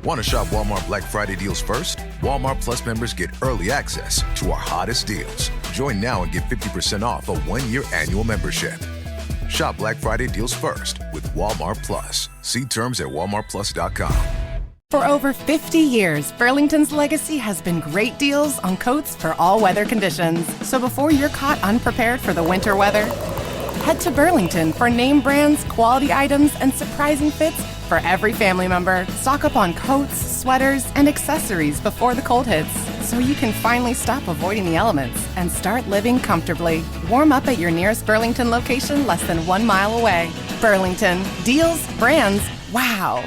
Want to shop Walmart Black Friday deals first? Walmart Plus members get early access to our hottest deals. Join now and get 50% off a 1-year annual membership. Shop Black Friday deals first with Walmart Plus. See terms at walmartplus.com. For over 50 years, Burlington's legacy has been great deals on coats for all weather conditions. So before you're caught unprepared for the winter weather, head to Burlington for name brands, quality items, and surprising fits for every family member. Stock up on coats, sweaters, and accessories before the cold hits, so you can finally stop avoiding the elements and start living comfortably. Warm up at your nearest Burlington location less than 1 mile away. Burlington. Deals, brands, wow.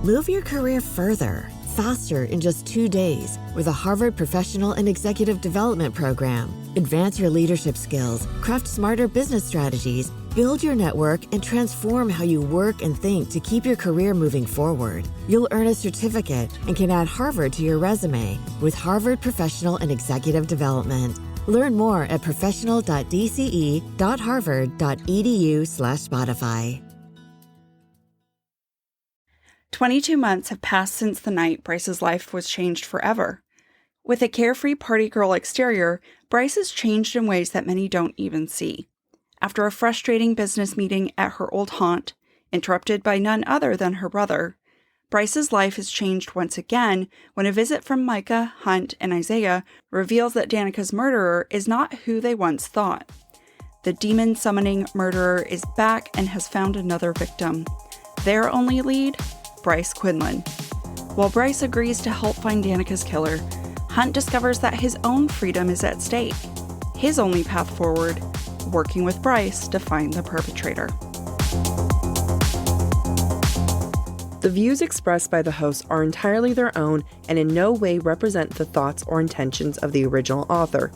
Move your career further, faster in just 2 days with a Harvard Professional and Executive Development Program. Advance your leadership skills, craft smarter business strategies, build your network, and transform how you work and think to keep your career moving forward. You'll earn a certificate and can add Harvard to your resume with Harvard Professional and Executive Development. Learn more at professional.dce.harvard.edu/Spotify. 22 months have passed since the night Bryce's life was changed forever. With a carefree party girl exterior, Bryce has changed in ways that many don't even see. After a frustrating business meeting at her old haunt, interrupted by none other than her brother, Bryce's life has changed once again when a visit from Micah, Hunt, and Isaiah reveals that Danika's murderer is not who they once thought. The demon-summoning murderer is back and has found another victim. Their only lead? Bryce Quinlan. While Bryce agrees to help find Danika's killer, Hunt discovers that his own freedom is at stake. His only path forward, working with Bryce to find the perpetrator. The views expressed by the hosts are entirely their own and in no way represent the thoughts or intentions of the original author.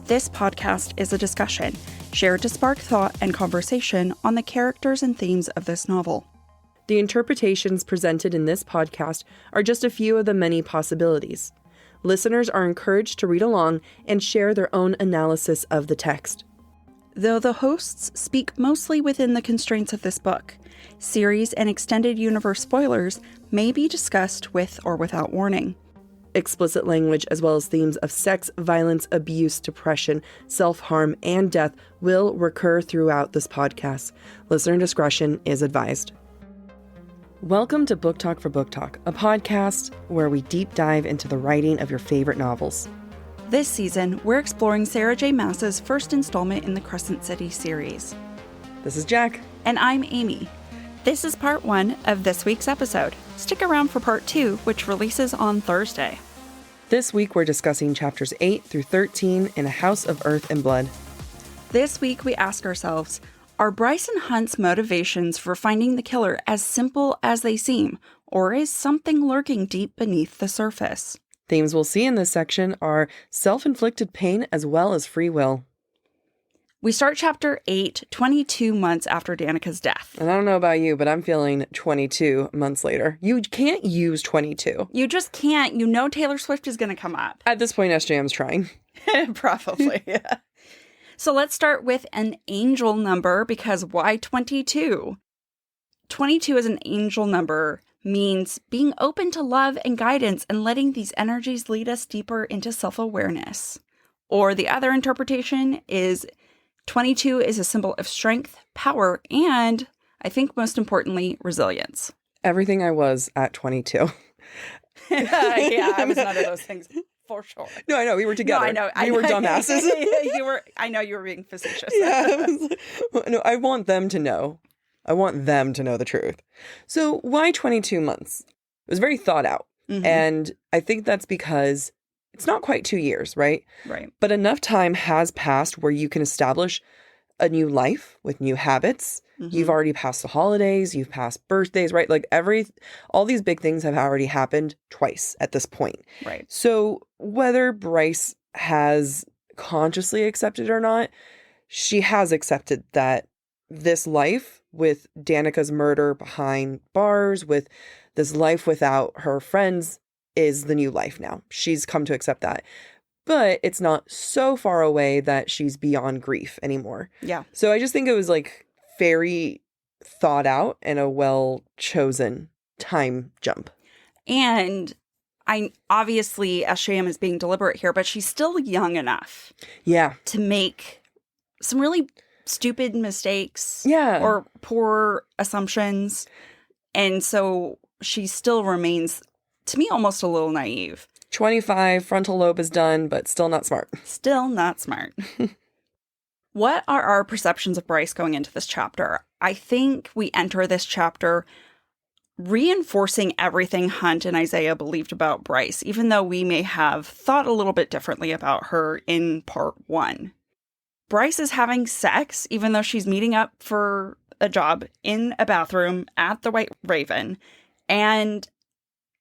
This podcast is a discussion shared to spark thought and conversation on the characters and themes of this novel. The interpretations presented in this podcast are just a few of the many possibilities. Listeners are encouraged to read along and share their own analysis of the text. Though the hosts speak mostly within the constraints of this book, series and extended universe spoilers may be discussed with or without warning. Explicit language as well as themes of sex, violence, abuse, depression, self-harm, and death will recur throughout this podcast. Listener discretion is advised. Welcome to Book Talk for Book Talk, a podcast where we deep dive into the writing of your favorite novels. This season, we're exploring Sara J Maas's first installment in the Crescent City series. This is Jac. And I'm Amy. This is part 1 of this week's episode. Stick around for part 2, which releases on Thursday. This week we're discussing chapters 8 through 13 in A House of Earth and Blood. This week we ask ourselves, are Bryce and Hunt's motivations for finding the killer as simple as they seem, or is something lurking deep beneath the surface? Themes we'll see in this section are self-inflicted pain as well as free will. We start chapter 8, 22 months after Danika's death. And I don't know about you, but I'm feeling 22 months later. You can't use 22. You just can't. You know Taylor Swift is going to come up. At this point, SJM's trying. Probably, yeah. So let's start with an angel number, because why 22? 22 as an angel number means being open to love and guidance and letting these energies lead us deeper into self-awareness. Or the other interpretation is 22 is a symbol of strength, power, and, I think most importantly, resilience. Everything I was at 22. Yeah, I was none of those things. For sure. No, I know. We were together. No, we were dumbasses. I know you were being facetious. Yeah. No, I want them to know. I want them to know the truth. So why 22 months? It was very thought out. Mm-hmm. And I think that's because it's not quite 2 years, right? Right. But enough time has passed where you can establish a new life with new habits. Mm-hmm. You've already passed the holidays, you've passed birthdays, right? Like all these big things have already happened twice at this point. Right. So whether Bryce has consciously accepted or not, she has accepted that this life with Danika's murder behind bars, with this life without her friends, is the new life now. She's come to accept that. But it's not so far away that she's beyond grief anymore. Yeah. So I just think it was like very thought out and a well-chosen time jump. And I obviously SJM is being deliberate here, but she's still young enough to make some really stupid mistakes or poor assumptions. And so she still remains, to me, almost a little naive. 25, frontal lobe is done, but still not smart. Still not smart. What are our perceptions of Bryce going into this chapter? I think we enter this chapter reinforcing everything Hunt and Isaiah believed about Bryce, even though we may have thought a little bit differently about her in part 1. Bryce is having sex, even though she's meeting up for a job in a bathroom at the White Raven, and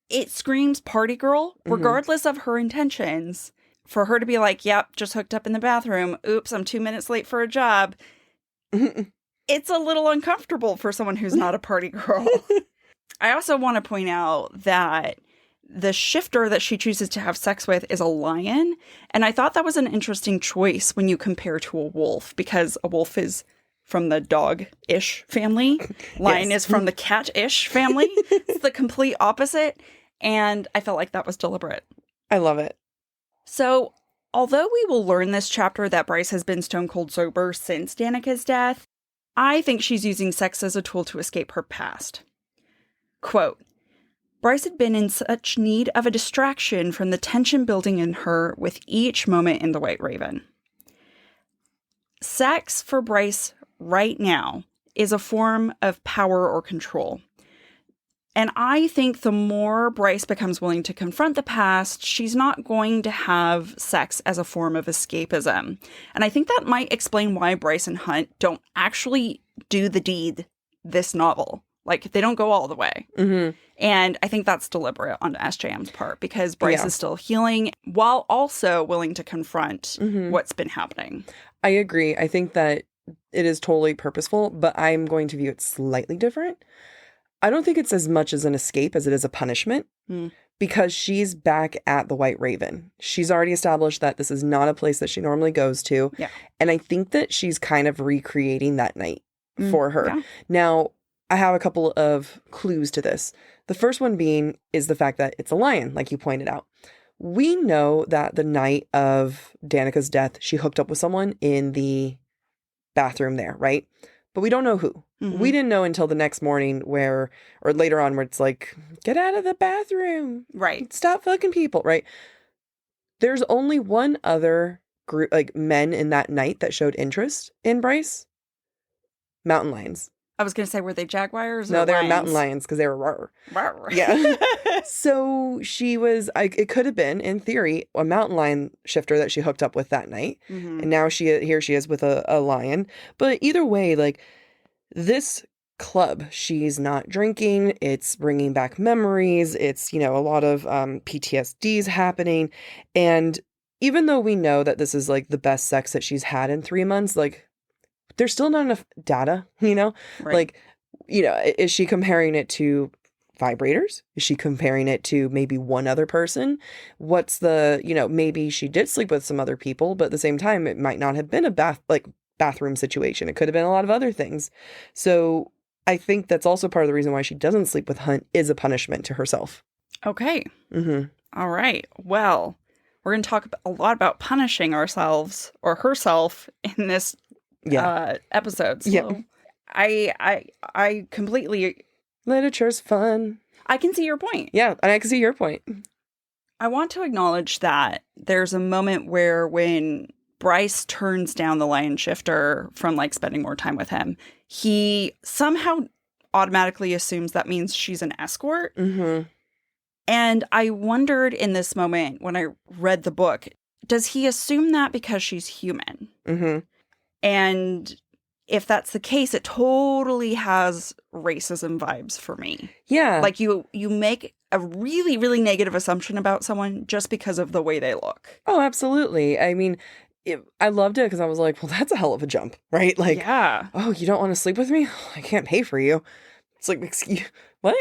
it screams party girl, regardless of her intentions. For her to be like, yep, just hooked up in the bathroom. Oops, I'm 2 minutes late for a job. It's a little uncomfortable for someone who's not a party girl. I also want to point out that the shifter that she chooses to have sex with is a lion. And I thought that was an interesting choice when you compare to a wolf, because a wolf is from the dog-ish family. Lion is from the cat-ish family. It's the complete opposite. And I felt like that was deliberate. I love it. So, although we will learn this chapter that Bryce has been stone cold sober since Danika's death, I think she's using sex as a tool to escape her past. Quote, Bryce had been in such need of a distraction from the tension building in her with each moment in the White Raven. Sex for Bryce right now is a form of power or control. And I think the more Bryce becomes willing to confront the past, she's not going to have sex as a form of escapism. And I think that might explain why Bryce and Hunt don't actually do the deed this novel. Like, they don't go all the way. Mm-hmm. And I think that's deliberate on SJM's part, because Bryce is still healing while also willing to confront what's been happening. I agree. I think that it is totally purposeful, but I'm going to view it slightly different. I don't think it's as much as an escape as it is a punishment, because she's back at the White Raven. She's already established that this is not a place that she normally goes to. Yeah. And I think that she's kind of recreating that night for her. Yeah. Now, I have a couple of clues to this. The first one being is the fact that it's a lion, like you pointed out. We know that the night of Danika's death, she hooked up with someone in the bathroom there, right? But we don't know who. Mm-hmm. We didn't know until the next morning or later on, where it's like, get out of the bathroom. Right. Stop fucking people, right? There's only one other group, like men in that night that showed interest in Bryce. Mountain lions. I was going to say, were they jaguars? No, or they lions? were mountain lions because they were raw. Rawr. Yeah. So she was, it could have been, in theory, a mountain lion shifter that she hooked up with that night. Mm-hmm. And now here she is with a lion. But either way, like, this club, she's not drinking. It's bringing back memories. It's, a lot of PTSDs happening. And even though we know that this is like the best sex that she's had in 3 months, like, there's still not enough data, Right. Like, is she comparing it to vibrators? Is she comparing it to maybe one other person? What's the, maybe she did sleep with some other people, but at the same time, it might not have been a bathroom situation. It could have been a lot of other things. So I think that's also part of the reason why she doesn't sleep with Hunt, is a punishment to herself. Okay. Mm-hmm. All right. Well, we're going to talk a lot about punishing ourselves or herself in this episode. So yeah. I completely... Literature's fun. I can see your point. Yeah, and I can see your point. I want to acknowledge that there's a moment where when Bryce turns down the lion shifter from like spending more time with him, he somehow automatically assumes that means she's an escort. Mm-hmm. And I wondered in this moment when I read the book, does he assume that because she's human? Mm-hmm. And if that's the case, it totally has racism vibes for me. Yeah. Like you make a really, really negative assumption about someone just because of the way they look. Oh, absolutely. I mean, I loved it because I was like, well, that's a hell of a jump, right? Like, yeah. Oh, you don't want to sleep with me? I can't pay for you. It's like, excuse, what?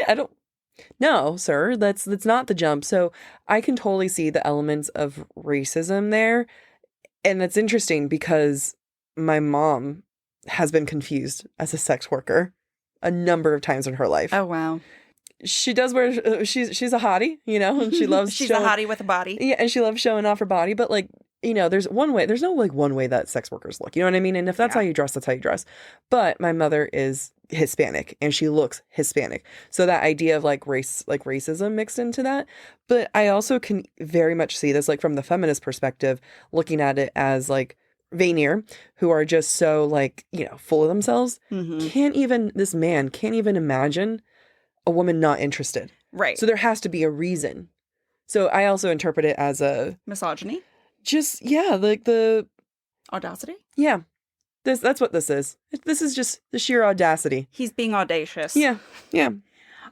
No, sir, that's not the jump. So I can totally see the elements of racism there. And it's interesting because my mom has been confused as a sex worker a number of times in her life. Oh, wow. she does wear, she's a hottie, and she loves She's a hottie with a body. Yeah, and she loves showing off her body, but like, there's no like one way that sex workers look, you know what I mean? And if that's how you dress, that's how you dress. But my mother is Hispanic and she looks Hispanic. So that idea of like racism mixed into that. But I also can very much see this like from the feminist perspective, looking at it as like veneer, who are just so like, full of themselves. This man can't even imagine a woman not interested. Right. So there has to be a reason. So I also interpret it as a misogyny. Just, like the audacity. Yeah. That's what this is. This is just the sheer audacity. He's being audacious. Yeah. Yeah.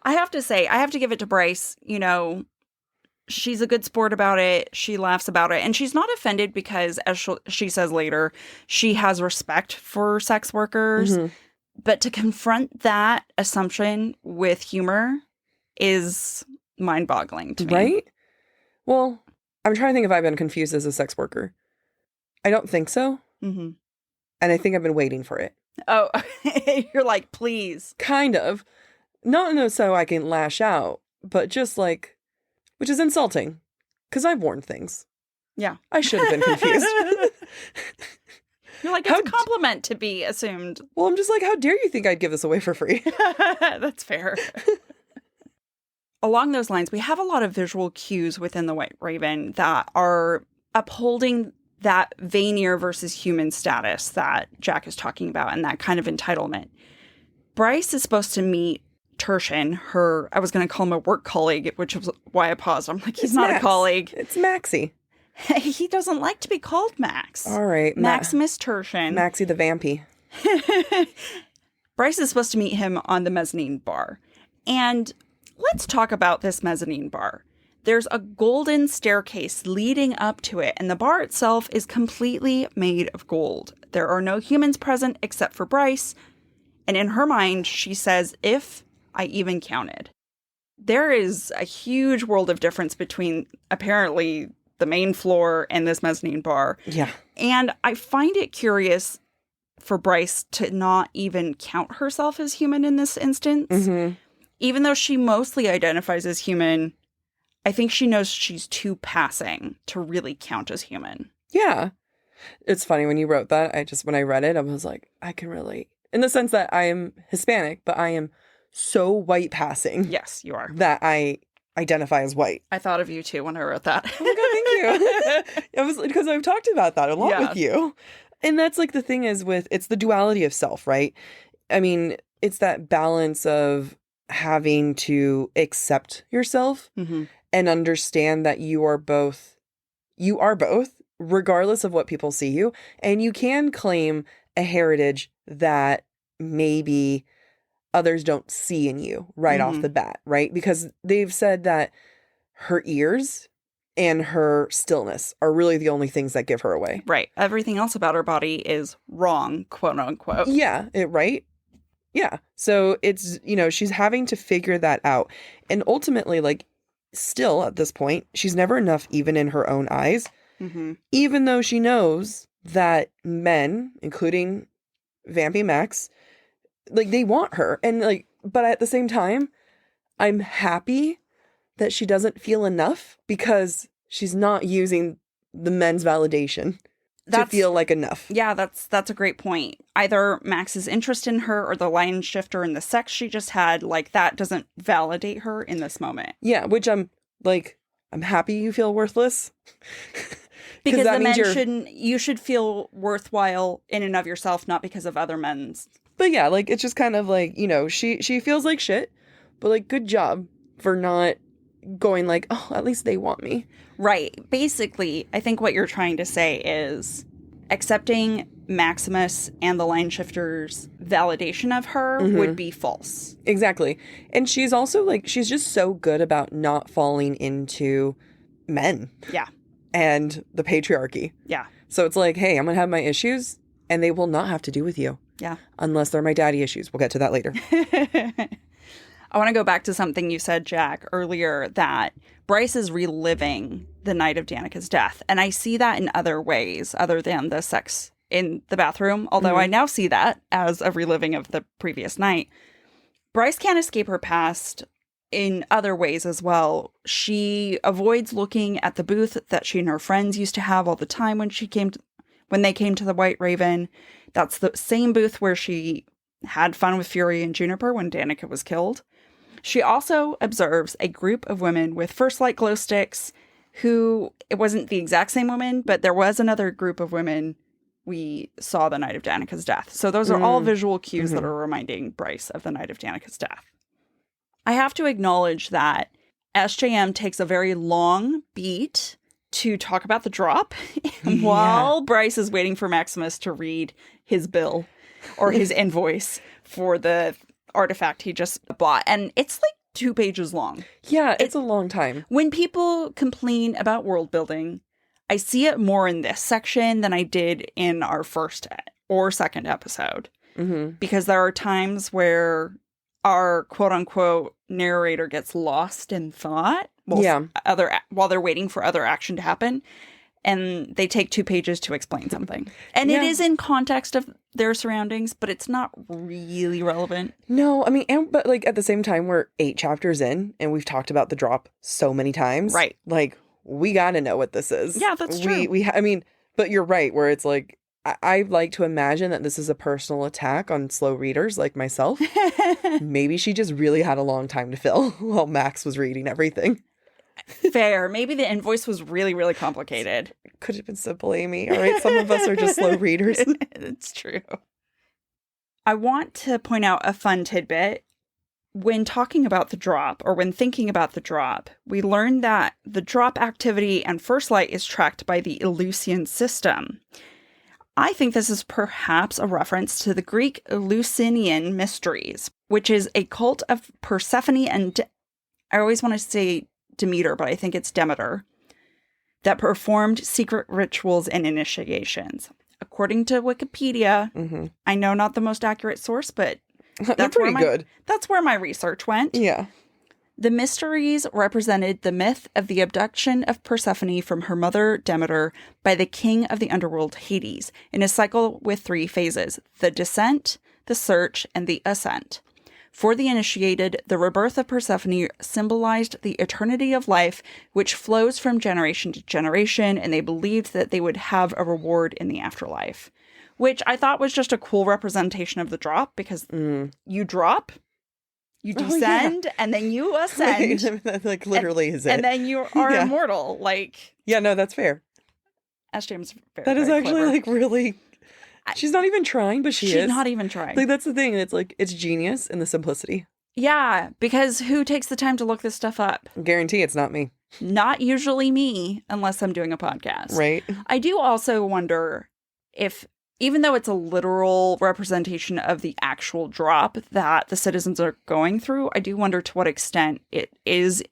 I have to say, I have to give it to Bryce. She's a good sport about it. She laughs about it. And she's not offended because, as she says later, she has respect for sex workers. Mm-hmm. But to confront that assumption with humor is mind-boggling to me. Right? Well, I'm trying to think if I've been confused as a sex worker. I don't think so. Mm-hmm. And I think I've been waiting for it. Oh, you're like, please. Kind of. Not so I can lash out, but just like, which is insulting. Because I've worn things. Yeah. I should have been confused. You're like, it's a compliment to be assumed. Well, I'm just like, how dare you think I'd give this away for free? That's fair. Along those lines, we have a lot of visual cues within the White Raven that are upholding that veneer versus human status that Jack is talking about and that kind of entitlement. Bryce is supposed to meet Tertian, I was going to call him a work colleague, which is why I paused. I'm like, he's not a colleague. It's Maxie. He doesn't like to be called Max. All right. Maximus Tertian. Maxie the Vampy. Bryce is supposed to meet him on the mezzanine bar. And let's talk about this mezzanine bar. There's a golden staircase leading up to it, and the bar itself is completely made of gold. There are no humans present except for Bryce, and in her mind, she says, if I even counted. There is a huge world of difference between, apparently, the main floor and this mezzanine bar. Yeah. And I find it curious for Bryce to not even count herself as human in this instance. Mm-hmm. Even though she mostly identifies as human, I think she knows she's too passing to really count as human. Yeah. It's funny when you wrote that. When I read it, I was like, I can relate. In the sense that I am Hispanic, but I am so white passing. Yes, you are. That I identify as white. I thought of you too when I wrote that. Oh my God, thank you. Because I've talked about that a lot with you. And that's like the thing is it's the duality of self, right? I mean, it's that balance of having to accept yourself and understand that you are both, regardless of what people see you. And you can claim a heritage that maybe others don't see in you right off the bat, right? Because they've said that her ears and her stillness are really the only things that give her away. Right. Everything else about her body is wrong, quote unquote. Yeah, right? Yeah. So it's, she's having to figure that out. And ultimately, like, still at this point, she's never enough even in her own eyes, even though she knows that men, including Vampy Max, like, they want her. And like, but at the same time, I'm happy that she doesn't feel enough because she's not using the men's validation to feel like enough. Yeah, that's a great point. Either Max's interest in her or the line shifter and the sex she just had, like, that doesn't validate her in this moment. Yeah, which I'm happy you feel worthless. Because the men you should feel worthwhile in and of yourself, not because of other men's. But yeah, like, it's just kind of like, she feels like shit, but like, good job for not going like, oh, at least they want me. Right. Basically, I think what you're trying to say is accepting Maximus and the line shifter's validation of her would be false. Exactly. And she's also like, she's just so good about not falling into men. Yeah. And the patriarchy. Yeah. So it's like, hey, I'm going to have my issues and they will not have to do with you. Yeah. Unless they're my daddy issues. We'll get to that later. I want to go back to something you said, Jack, earlier, that Bryce is reliving the night of Danika's death. And I see that in other ways other than the sex in the bathroom, although I now see that as a reliving of the previous night. Bryce can't escape her past in other ways as well. She avoids looking at the booth that she and her friends used to have all the time when they came to the White Raven. That's the same booth where she had fun with Fury and Juniper when Danika was killed. She also observes a group of women with first light glow sticks who, it wasn't the exact same woman, but there was another group of women we saw the night of Danika's death. So those are all visual cues that are reminding Bryce of the night of Danika's death. I have to acknowledge that SJM takes a very long beat to talk about the drop while Bryce is waiting for Maximus to read his bill or his invoice for the artifact he just bought. And it's like 2 pages long. Yeah, it's a long time. When people complain about world building, I see it more in this section than I did in our first or second episode. Because there are times where our quote-unquote narrator gets lost in thought while they're waiting for other action to happen. And they take 2 pages to explain something. And it is in context of their surroundings, but it's not really relevant. No, I mean, but like at the same time, we're 8 chapters in and we've talked about the drop so many times. Right. Like, we got to know what this is. Yeah, that's true. I mean, but you're right, where it's like, I like to imagine that this is a personal attack on slow readers like myself. Maybe she just really had a long time to fill while Max was reading everything. Fair. Maybe the invoice was really, really complicated. Could have been simple, Amy. All right, some of us are just slow readers. It's true. I want to point out a fun tidbit. When talking about the drop, or when thinking about the drop, we learned that the drop activity and first light is tracked by the Eleusinian system. I think this is perhaps a reference to the Greek Eleusinian mysteries, which is a cult of Persephone and I always want to say Demeter, but I think it's Demeter, that performed secret rituals and initiations. According to Wikipedia, I know not the most accurate source, but that's pretty good. That's where my research went. Yeah. The mysteries represented the myth of the abduction of Persephone from her mother Demeter by the king of the underworld Hades in a cycle with 3 phases: the descent, the search, and the ascent. For the initiated, the rebirth of Persephone symbolized the eternity of life, which flows from generation to generation, and they believed that they would have a reward in the afterlife. Which I thought was just a cool representation of the drop, because you drop, you descend, and then you ascend. Right. That like literally is it. And then you are immortal. Like, yeah, no, that's fair. SJM's very, that is very actually clever. like really. She's not even trying, but she's not even trying. Like, that's the thing. It's like, it's genius in the simplicity. Yeah, because who takes the time to look this stuff up? Guarantee it's not me. Not usually me, unless I'm doing a podcast. Right. I do also wonder if, even though it's a literal representation of the actual drop that the citizens are going through, I do wonder to what extent it is,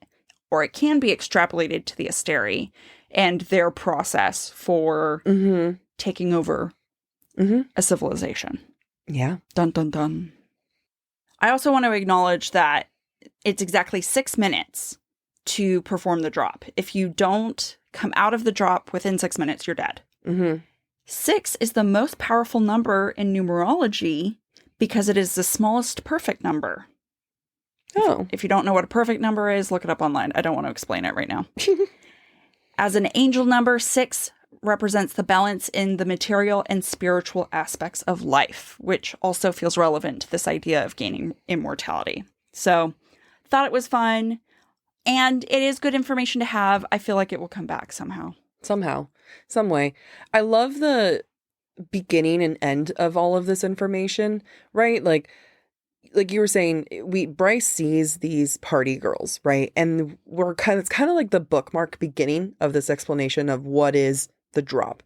or it can be extrapolated to the Asteri and their process for taking over a civilization. Yeah. Dun, dun, dun. I also want to acknowledge that it's exactly 6 minutes to perform the drop. If you don't come out of the drop within 6 minutes, you're dead. 6 is the most powerful number in numerology because it is the smallest perfect number. Oh. If you don't know what a perfect number is, look it up online. I don't want to explain it right now. As an angel number, 6 represents the balance in the material and spiritual aspects of life, which also feels relevant to this idea of gaining immortality. So, thought it was fun, and it is good information to have. I feel like it will come back somehow. Somehow. Some way. I love the beginning and end of all of this information, right? Like you were saying, Bryce sees these party girls, right? And it's kind of like the bookmark beginning of this explanation of what is the drop,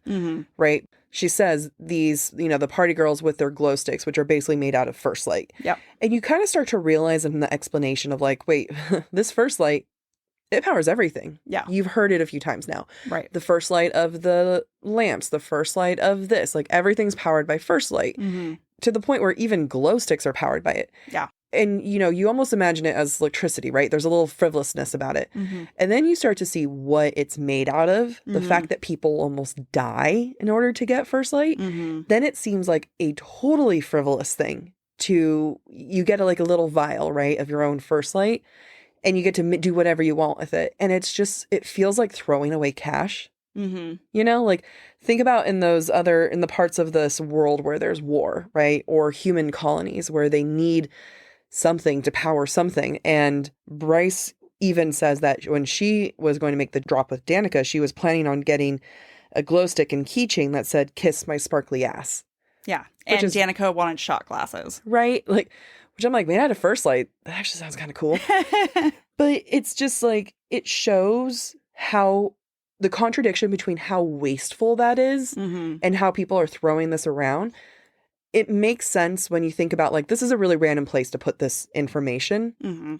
right? She says these, the party girls with their glow sticks, which are basically made out of first light. Yep. And you kind of start to realize in the explanation of like, wait, this first light, it powers everything. Yeah. You've heard it a few times now. Right. The first light of the lamps, the first light of this, like everything's powered by first light to the point where even glow sticks are powered by it. Yeah. And, you almost imagine it as electricity, right? There's a little frivolousness about it. And then you start to see what it's made out of. The fact that people almost die in order to get first light. Then it seems like a totally frivolous thing you get a little vial, right, of your own first light. and you get to do whatever you want with it. And it's just, it feels like throwing away cash. Mm-hmm. You know, like think about in the parts of this world where there's war, right? Or human colonies where they need something to power something. And Bryce even says that when she was going to make the drop with Danika, she was planning on getting a glow stick and keychain that said, "Kiss my sparkly ass." Yeah. And Danika wanted shot glasses. Right? Like, which I'm like, man, at a first light, that actually sounds kind of cool. But it's just like, it shows how the contradiction between how wasteful that is and how people are throwing this around. It makes sense when you think about, like, this is a really random place to put this information,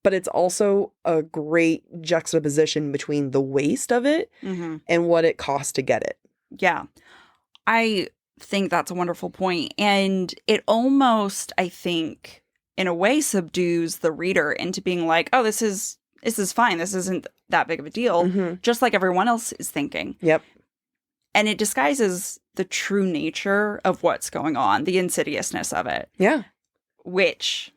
but it's also a great juxtaposition between the waste of it and what it costs to get it. Yeah. I think that's a wonderful point. And it almost, I think, in a way subdues the reader into being like, oh, this is fine. This isn't that big of a deal, just like everyone else is thinking. Yep. And it disguises the true nature of what's going on, the insidiousness of it. Yeah. Which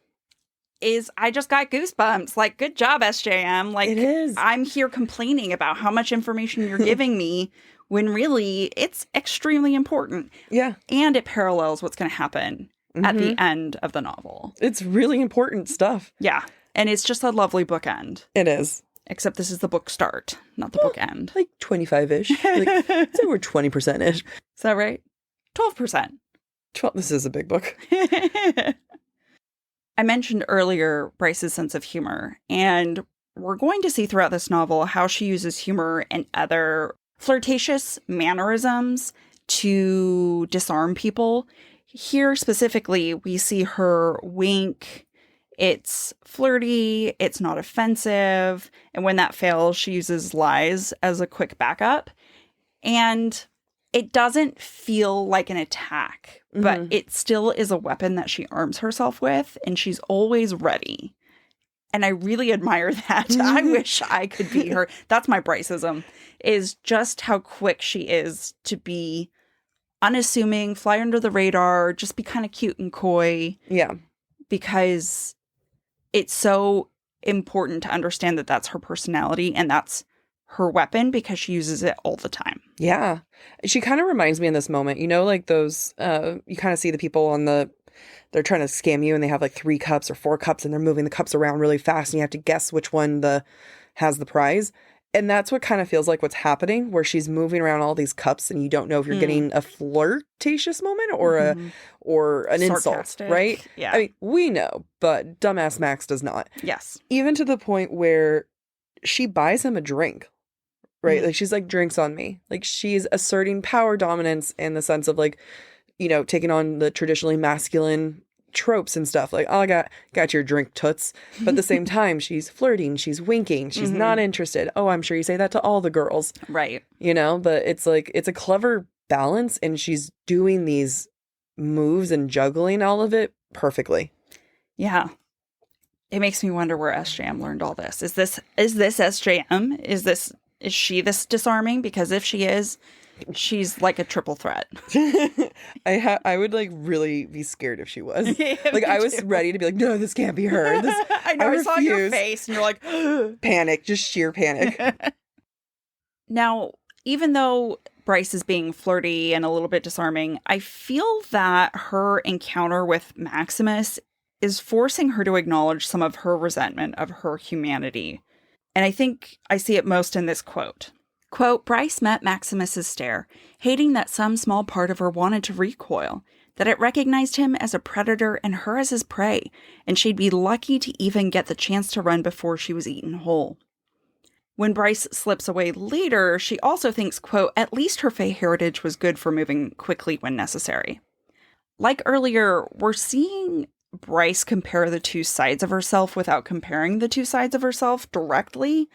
is, I just got goosebumps. Like, good job, SJM. Like, it is. I'm here complaining about how much information you're giving me when really it's extremely important. Yeah. And it parallels what's going to happen at the end of the novel. It's really important stuff. Yeah. And it's just a lovely bookend. It is. Except this is the book start, not the book end. Like 25-ish. Like, I'd say we're 20%-ish. Is that right? 12%. This is a big book. I mentioned earlier Bryce's sense of humor, and we're going to see throughout this novel how she uses humor and other flirtatious mannerisms to disarm people. Here specifically, we see her wink. It's flirty, it's not offensive, and when that fails, she uses lies as a quick backup. And it doesn't feel like an attack, but it still is a weapon that she arms herself with, and she's always ready. And I really admire that. I wish I could be her. That's my Bryceism, is just how quick she is to be unassuming, fly under the radar, just be kind of cute and coy. Yeah. Because it's so important to understand that that's her personality and that's her weapon, because she uses it all the time. Yeah. She kind of reminds me in this moment, you know, like those, you kind of see the people on they're trying to scam you and they have like 3 cups or 4 cups and they're moving the cups around really fast and you have to guess which one has the prize. And that's what kind of feels like what's happening, where she's moving around all these cups and you don't know if you're getting a flirtatious moment or an sarcastic insult, right? Yeah. I mean, we know, but dumbass Max does not. Yes. Even to the point where she buys him a drink, right? Like, she's like, drinks on me. Like, she's asserting power dominance in the sense of, like, you know, taking on the traditionally masculine tropes and stuff. Like, oh, I got your drink, toots. But at the same time, she's flirting, she's winking, she's not interested. Oh, I'm sure you say that to all the girls. Right. You know, but it's like, it's a clever balance, and she's doing these moves and juggling all of it perfectly. Yeah. It makes me wonder where SJM learned all this. Is this SJM? Is she this disarming? Because if she is, she's like a triple threat. I would like really be scared if she was. Yeah, like, I was too. ready to be like, no, this can't be her. I know. I saw your refuse. face and you're like, Panic, just sheer panic. Now, even though Bryce is being flirty and a little bit disarming, I feel that her encounter with Maximus is forcing her to acknowledge some of her resentment of her humanity. And I think I see it most in this quote. Quote, Bryce met Maximus's stare, hating that some small part of her wanted to recoil, that it recognized him as a predator and her as his prey, and she'd be lucky to even get the chance to run before she was eaten whole. When Bryce slips away later, she also thinks, quote, at least her Fae heritage was good for moving quickly when necessary. Like earlier, we're seeing Bryce compare the two sides of herself without comparing the two sides of herself directly.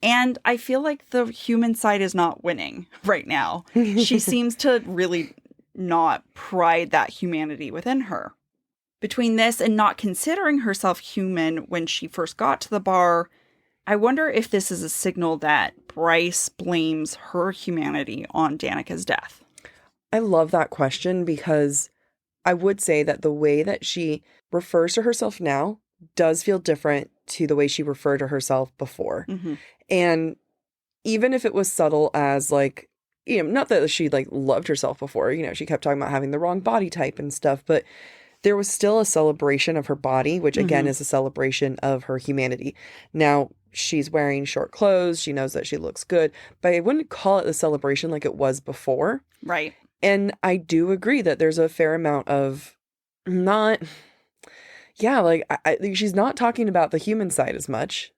And I feel like the human side is not winning right now. She seems to really not pride that humanity within her. Between this and not considering herself human when she first got to the bar, I wonder if this is a signal that Bryce blames her humanity on Danika's death. I love that question, because I would say that the way that she refers to herself now does feel different to the way she referred to herself before. And even if it was subtle as like, you know, not that she like loved herself before, you know, she kept talking about having the wrong body type and stuff, but there was still a celebration of her body, which again is a celebration of her humanity. Now, she's wearing short clothes. She knows that she looks good, but I wouldn't call it the celebration like it was before. Right. And I do agree that there's a fair amount of like she's not talking about the human side as much.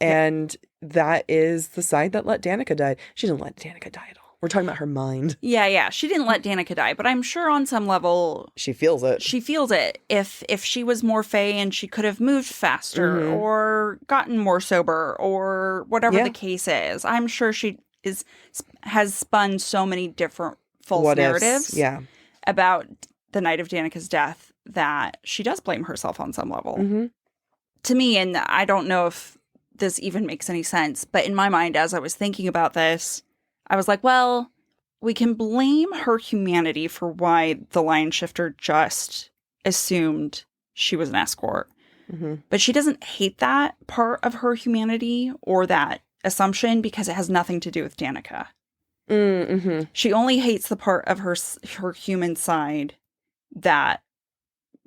And that is the side that let Danika die. She didn't let Danika die at all. We're talking about her mind. Yeah. She didn't let Danika die, but I'm sure on some level she feels it. She feels it. If she was more Fae and she could have moved faster or gotten more sober or whatever the case is, I'm sure she has spun so many different false narratives about the night of Danika's death that she does blame herself on some level. To me, and I don't know if this even makes any sense, but in my mind, as I was thinking about this, I was like, well, we can blame her humanity for why the Lion Shifter just assumed she was an escort. But she doesn't hate that part of her humanity or that assumption because it has nothing to do with Danika. She only hates the part of her human side that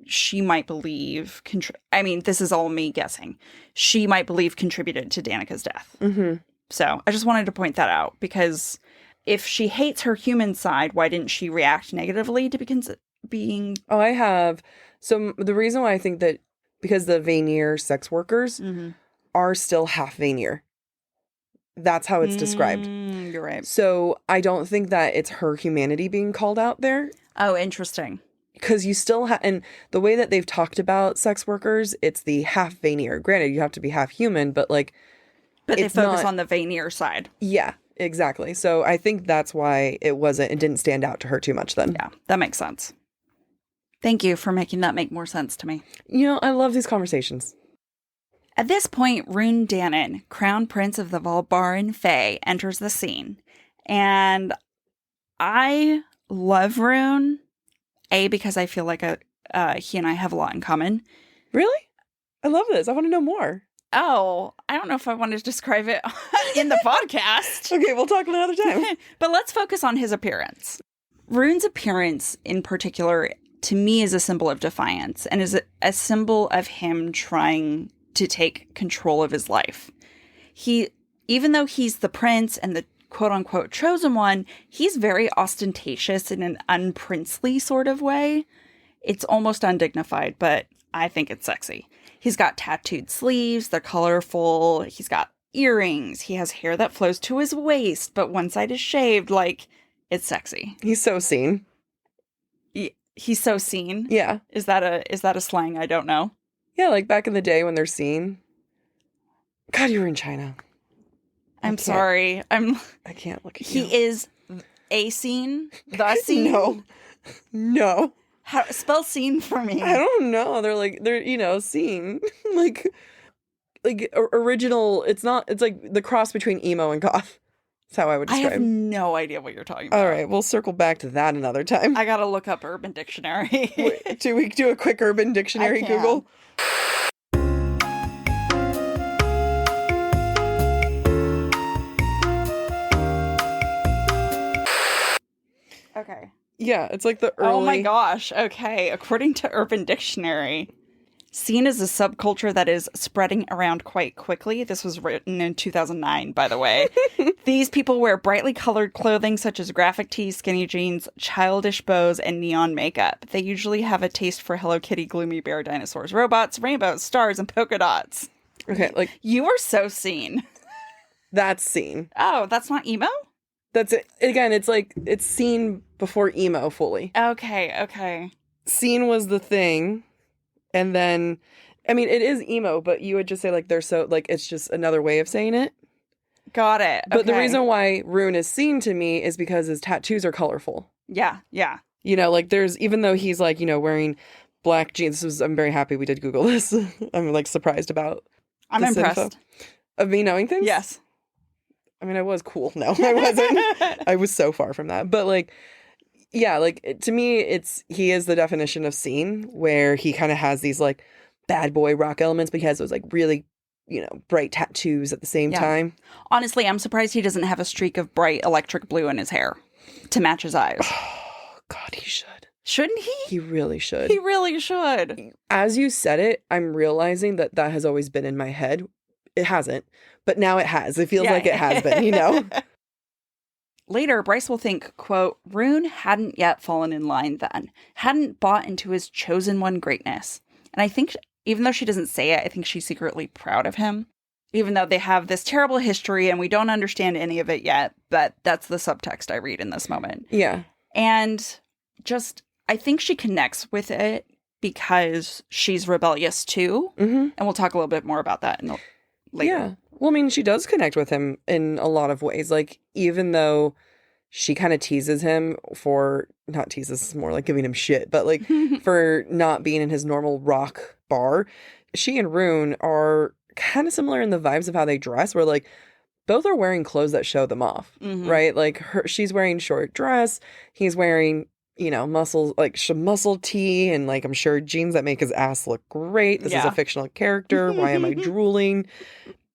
she might believe, this is all me guessing, she might believe contributed to Danika's death. So I just wanted to point that out because if she hates her human side, why didn't she react negatively to being... Oh, I have. So the reason why I think that, because the Vanir sex workers are still half Vanir. That's how it's described. You're right. So I don't think that it's her humanity being called out there. Oh, interesting. Because you still have, and the way that they've talked about sex workers, it's the half Vanir. Granted, you have to be half human, but like... But they focus on the Vanir side. Yeah, exactly. So I think that's why it didn't stand out to her too much then. Yeah, that makes sense. Thank you for making that make more sense to me. You know, I love these conversations. At this point, Rune Dannon, Crown Prince of the Valbaran Fae, enters the scene. And I love Rune, because I feel like he and I have a lot in common. Really? I love this. I want to know more. Oh, I don't know if I want to describe it in the podcast. Okay, we'll talk another time. But let's focus on his appearance. Rune's appearance in particular, to me, is a symbol of defiance and is a symbol of him trying to take control of his life. Even though he's the prince and the quote-unquote chosen one, he's very ostentatious in an unprincely sort of way. It's almost undignified, but I think it's sexy. He's got tattooed sleeves, they're colorful, he's got earrings, he has hair that flows to his waist, but one side is shaved, like, it's sexy. He's so seen. He's so seen? Yeah. Is that a slang I don't know? Yeah, like back in the day when they're seen. God, you were in China. I'm sorry. I can't look at you. He is a scene? The scene? No. How spell scene for me? I don't know. They're scene. like original. It's like the cross between emo and goth. That's how I would describe. I have no idea what you're talking about. All right, we'll circle back to that another time. I gotta look up Urban Dictionary. Wait, do we do a quick Urban Dictionary Google? Okay. Yeah, it's like the early... Oh my gosh. Okay. According to Urban Dictionary, scene is a subculture that is spreading around quite quickly. This was written in 2009, by the way. These people wear brightly colored clothing such as graphic tees, skinny jeans, childish bows, and neon makeup. They usually have a taste for Hello Kitty, gloomy bear, dinosaurs, robots, rainbows, stars, and polka dots. Okay, like... You are so scene. That's scene. Oh, that's not emo? That's it. Again, it's scene before emo fully. Okay. Scene was the thing. And then, I mean, it is emo, but you would just say, like, they're so, like, it's just another way of saying it. Got it. But the reason why Rune is seen to me is because his tattoos are colorful. Yeah. You know, like, even though he's, like, you know, wearing black jeans, I'm very happy we did Google this. I'm, like, surprised about I'm impressed. Info. Of me knowing things? Yes. I mean, I was cool. No, I wasn't. I was so far from that. But, like, yeah, like, to me, he is the definition of scene, where he kind of has these, like, bad boy rock elements, but he has those, like, really bright tattoos at the same time. Honestly, I'm surprised he doesn't have a streak of bright electric blue in his hair to match his eyes. Oh, God, he should. Shouldn't he? He really should. He really should. As you said it, I'm realizing that has always been in my head. It hasn't, but now it has. It feels like it has been, Later, Bryce will think, quote, Rune hadn't yet fallen in line then, hadn't bought into his chosen one greatness. And I think, even though she doesn't say it, I think she's secretly proud of him, even though they have this terrible history and we don't understand any of it yet. But that's the subtext I read in this moment. Yeah. And just, I think she connects with it because she's rebellious too. Mm-hmm. And we'll talk a little bit more about that later. Yeah. Well, I mean, she does connect with him in a lot of ways. Like, even though she kind of teases him not teases, more like giving him shit, but like for not being in his normal rock bar, she and Rune are kind of similar in the vibes of how they dress, where like both are wearing clothes that show them off, right? Like she's wearing short dress, he's wearing, muscle tee, and like I'm sure jeans that make his ass look great. This is a fictional character. Why am I drooling?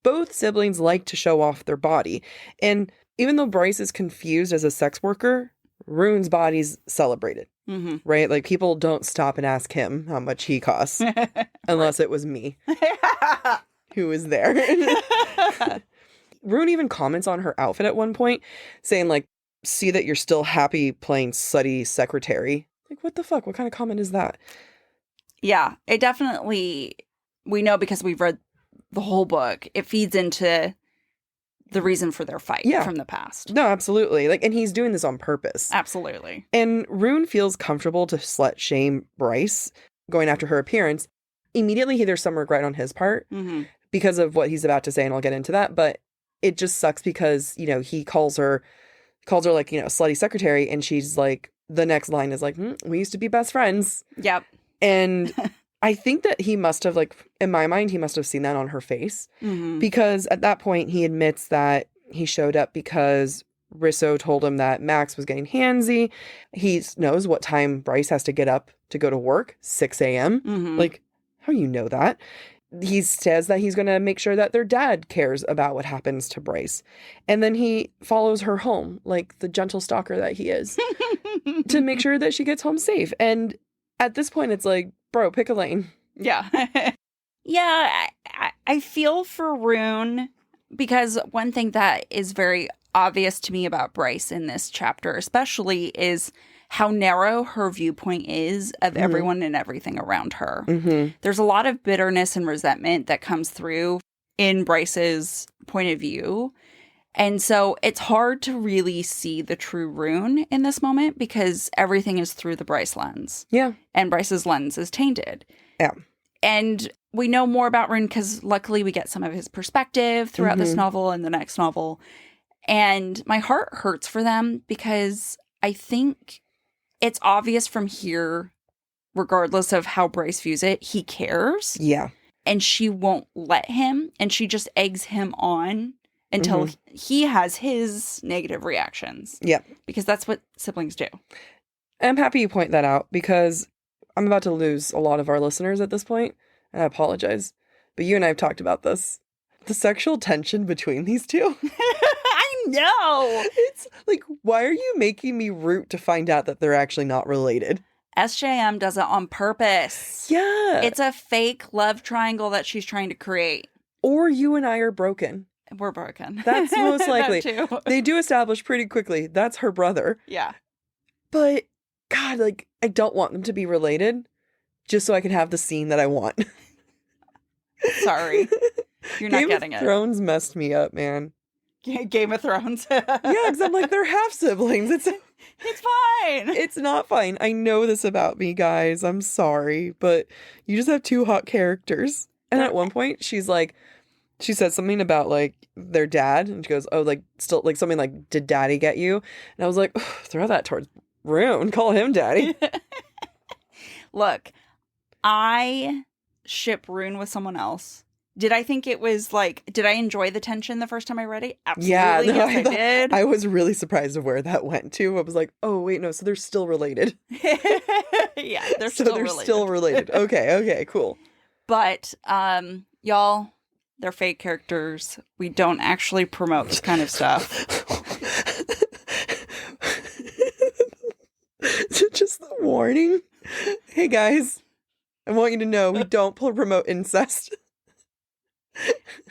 Both siblings like to show off their body. And even though Bryce is confused as a sex worker, Rune's body's celebrated, right? Like people don't stop and ask him how much he costs unless it was me who was there. Rune even comments on her outfit at one point saying like, see that you're still happy playing slutty secretary. Like, what the fuck? What kind of comment is that? Yeah, it definitely, we know because we've read the whole book, it feeds into the reason for their fight from the past. No, absolutely. Like, and he's doing this on purpose. Absolutely. And Rune feels comfortable to slut shame Bryce, going after her appearance. Immediately, there's some regret on his part because of what he's about to say, and I'll get into that. But it just sucks because, he calls her like, slutty secretary, and she's like, the next line is like, we used to be best friends. Yep. And I think that he must have, like, in my mind, he must have seen that on her face. Because at that point, he admits that he showed up because Risso told him that Max was getting handsy. He knows what time Bryce has to get up to go to work, 6 a.m. Like, how do you know that? He says that he's going to make sure that their dad cares about what happens to Bryce. And then he follows her home, like the gentle stalker that he is, to make sure that she gets home safe. And at this point, it's like, bro, pick a lane. Yeah. Yeah, I feel for Rune because one thing that is very obvious to me about Bryce in this chapter especially is how narrow her viewpoint is of everyone and everything around her. There's a lot of bitterness and resentment that comes through in Bryce's point of view. And so it's hard to really see the true Rune in this moment because everything is through the Bryce lens. Yeah. And Bryce's lens is tainted. Yeah. And we know more about Rune because luckily we get some of his perspective throughout this novel and the next novel. And my heart hurts for them because I think it's obvious from here, regardless of how Bryce views it, he cares. Yeah. And she won't let him. And she just eggs him on until he has his negative reactions. Yeah. Because that's what siblings do. I'm happy you point that out because I'm about to lose a lot of our listeners at this point, and I apologize. But you and I have talked about this. The sexual tension between these two. I know. It's like, why are you making me root to find out that they're actually not related? SJM does it on purpose. Yeah. It's a fake love triangle that she's trying to create. Or you and I are broken. We're broken. That's most likely. They do establish pretty quickly that's her brother. Yeah. But, God, like, I don't want them to be related just so I can have the scene that I want. Sorry. You're not getting it. Game of Thrones messed me up, man. Game of Thrones. Yeah, because I'm like, they're half siblings. It's fine. It's not fine. I know this about me, guys. I'm sorry. But you just have two hot characters. And at one point, she says something about, like, their dad. And she goes, oh, like, still, like, something like, did daddy get you? And I was like, throw that towards Rune. Call him daddy. Look, I ship Rune with someone else. Did I think it was, like, did I enjoy the tension the first time I read it? Absolutely. Yeah, no, yes, I did. I was really surprised of where that went to. I was like, oh, wait, no, so they're still related. Yeah, they're still related. Still related. Okay, cool. But, y'all, They're fake characters. We don't actually promote this kind of stuff. Just the warning. Hey guys, I want you to know we don't promote incest.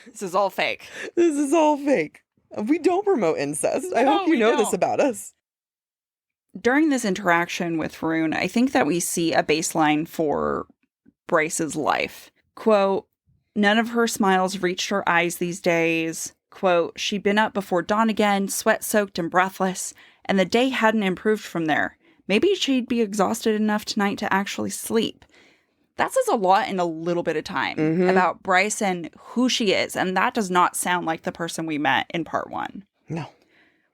This is all fake. This is all fake. We don't promote incest. I hope you know this about us. During this interaction with Rune, I think that we see a baseline for Bryce's life. Quote, none of her smiles reached her eyes these days. Quote, she'd been up before dawn again, sweat-soaked and breathless, and the day hadn't improved from there. Maybe she'd be exhausted enough tonight to actually sleep. That says a lot in a little bit of time about Bryce and who she is, and that does not sound like the person we met in part 1. No.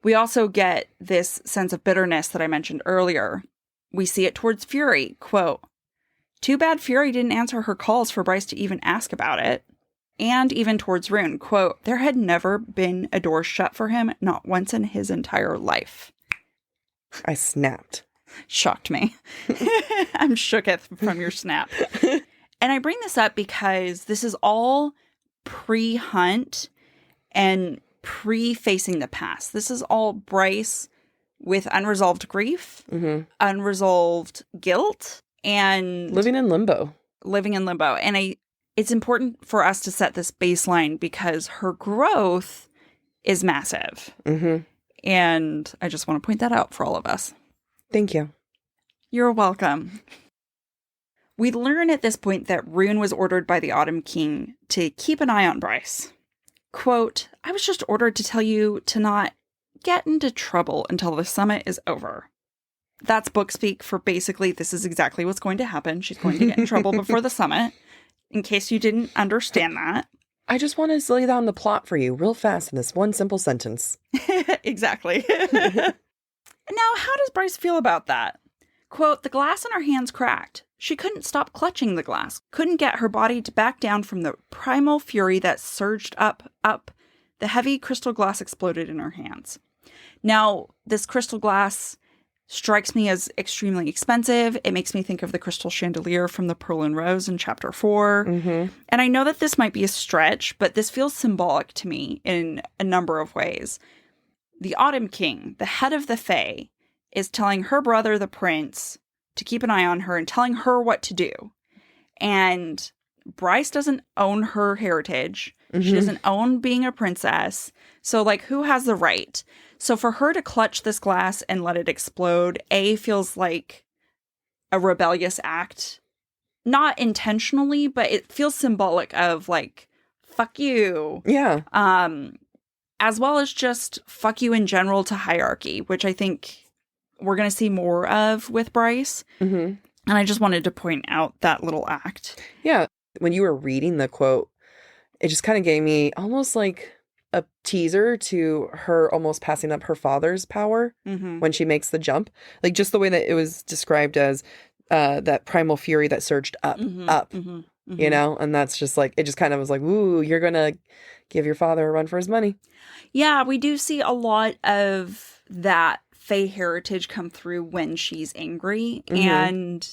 We also get this sense of bitterness that I mentioned earlier. We see it towards Fury. Quote, too bad Fury didn't answer her calls for Bryce to even ask about it. And even towards Rune. Quote, there had never been a door shut for him, not once in his entire life. I snapped. Shocked me. I'm shooketh from your snap. And I bring this up because this is all pre-Hunt and pre-facing the past. This is all Bryce with unresolved grief, unresolved guilt, and living in limbo. And it's important for us to set this baseline because her growth is massive. And I just want to point that out for all of us. Thank you. You're welcome. We learn at this point that Rune was ordered by the Autumn King to keep an eye on Bryce. Quote, I was just ordered to tell you to not get into trouble until the summit is over. That's book speak for basically this is exactly what's going to happen. She's going to get in trouble before the summit, in case you didn't understand that. I just want to lay down the plot for you real fast in this one simple sentence. Exactly. Now, how does Bryce feel about that? Quote, the glass in her hands cracked. She couldn't stop clutching the glass, couldn't get her body to back down from the primal fury that surged up. The heavy crystal glass exploded in her hands. Now, this crystal glass strikes me as extremely expensive. It makes me think of the crystal chandelier from the Pearl and Rose in chapter 4. And I know that this might be a stretch, but this feels symbolic to me in a number of ways. The Autumn King, the head of the Fae, is telling her brother, the prince, to keep an eye on her and telling her what to do. And Bryce doesn't own her heritage. She doesn't own being a princess. So, like, who has the right? So for her to clutch this glass and let it explode, feels like a rebellious act. Not intentionally, but it feels symbolic of, like, fuck you. Yeah. As well as just fuck you in general to hierarchy, which I think we're going to see more of with Bryce. And I just wanted to point out that little act. Yeah. When you were reading the quote, it just kind of gave me almost like a teaser to her almost passing up her father's power when she makes the jump. Like just the way that it was described as that primal fury that surged up, you know? And that's just like, it just kind of was like, ooh, you're going to give your father a run for his money. Yeah, we do see a lot of that Fae heritage come through when she's angry. And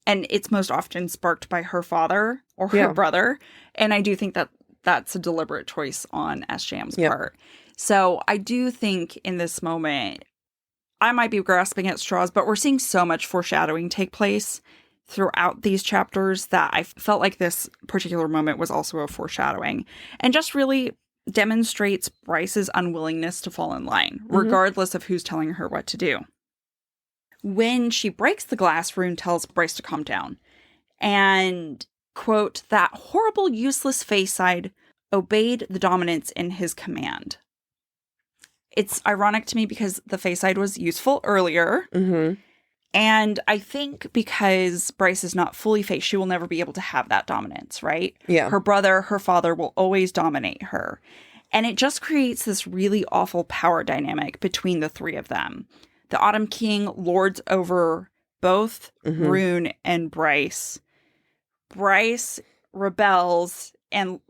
it's most often sparked by her father or her brother. And I do think that that's a deliberate choice on SJM's part. So I do think in this moment, I might be grasping at straws, but we're seeing so much foreshadowing take place throughout these chapters that I felt like this particular moment was also a foreshadowing and just really demonstrates Bryce's unwillingness to fall in line, regardless of who's telling her what to do. When she breaks the glass, Rune tells Bryce to calm down. And, quote, that horrible, useless Fae-side obeyed the dominance in his command. It's ironic to me because the Fae-side was useful earlier. And I think because Bryce is not fully Fae, she will never be able to have that dominance, right? Yeah. Her brother, her father will always dominate her. And it just creates this really awful power dynamic between the three of them. The Autumn King lords over both Rune and Bryce. Bryce rebels and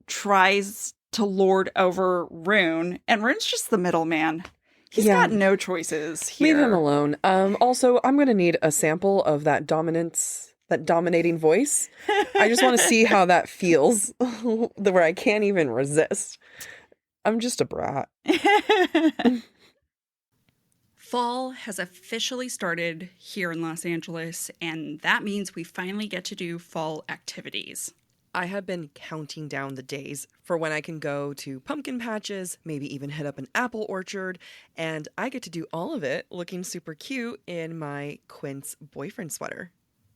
tries to lord over Rune. And Rune's just the middleman. He's got no choices here. Leave him alone. Also, I'm going to need a sample of that dominance that dominating voice. I just want to see how that feels, where I can't even resist. I'm just a brat. Fall has officially started here in Los Angeles, and that means we finally get to do fall activities. I have been counting down the days for when I can go to pumpkin patches, maybe even hit up an apple orchard, and I get to do all of it looking super cute in my Quince boyfriend sweater.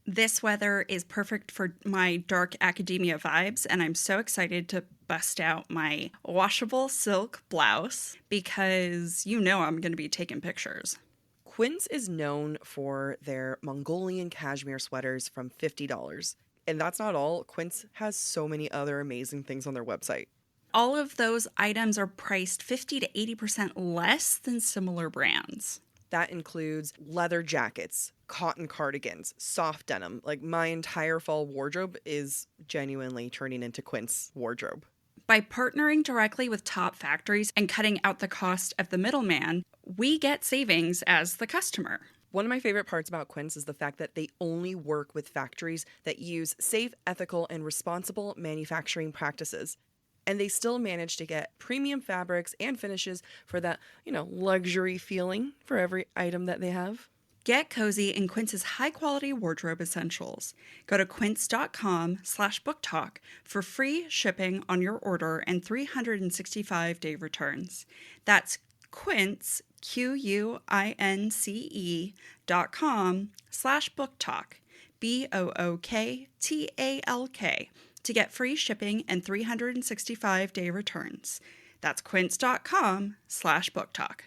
This weather is perfect for my dark academia vibes, and I'm so excited to bust out my washable silk blouse because you know I'm going to be taking pictures. Quince is known for their Mongolian cashmere sweaters from $50. And that's not all. Quince has so many other amazing things on their website. All of those items are priced 50 to 80% less than similar brands. That includes leather jackets, cotton cardigans, soft denim. Like, my entire fall wardrobe is genuinely turning into Quince wardrobe. By partnering directly with top factories and cutting out the cost of the middleman, we get savings as the customer. One of my favorite parts about Quince is the fact that they only work with factories that use safe, ethical, and responsible manufacturing practices. And they still manage to get premium fabrics and finishes for that, luxury feeling for every item that they have. Get cozy in Quince's high-quality wardrobe essentials. Go to quince.com/booktalk for free shipping on your order and 365-day returns. That's Quince, QUINCE.com/booktalk, BOOKTALK, to get free shipping and 365-day returns. That's quince.com/booktalk.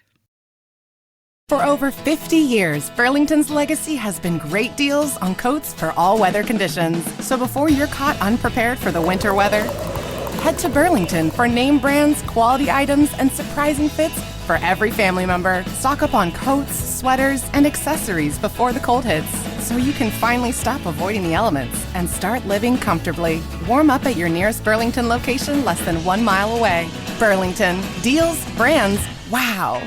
For over 50 years, Burlington's legacy has been great deals on coats for all weather conditions. So before you're caught unprepared for the winter weather, head to Burlington for name brands, quality items, and surprising fits for every family member. Stock up on coats, sweaters, and accessories before the cold hits, so you can finally stop avoiding the elements and start living comfortably. Warm up at your nearest Burlington location less than 1 mile away. Burlington. Deals, brands, wow.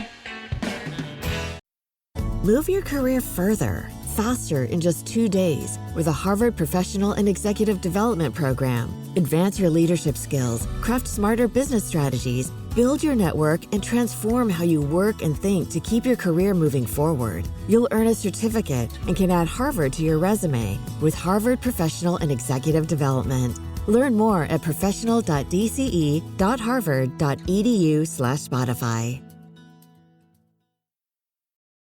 Move your career further, faster in just 2 days with a Harvard Professional and Executive Development Program. Advance your leadership skills, craft smarter business strategies, build your network, and transform how you work and think to keep your career moving forward. You'll earn a certificate and can add Harvard to your resume with Harvard Professional and Executive Development. Learn more at professional.dce.harvard.edu/Spotify.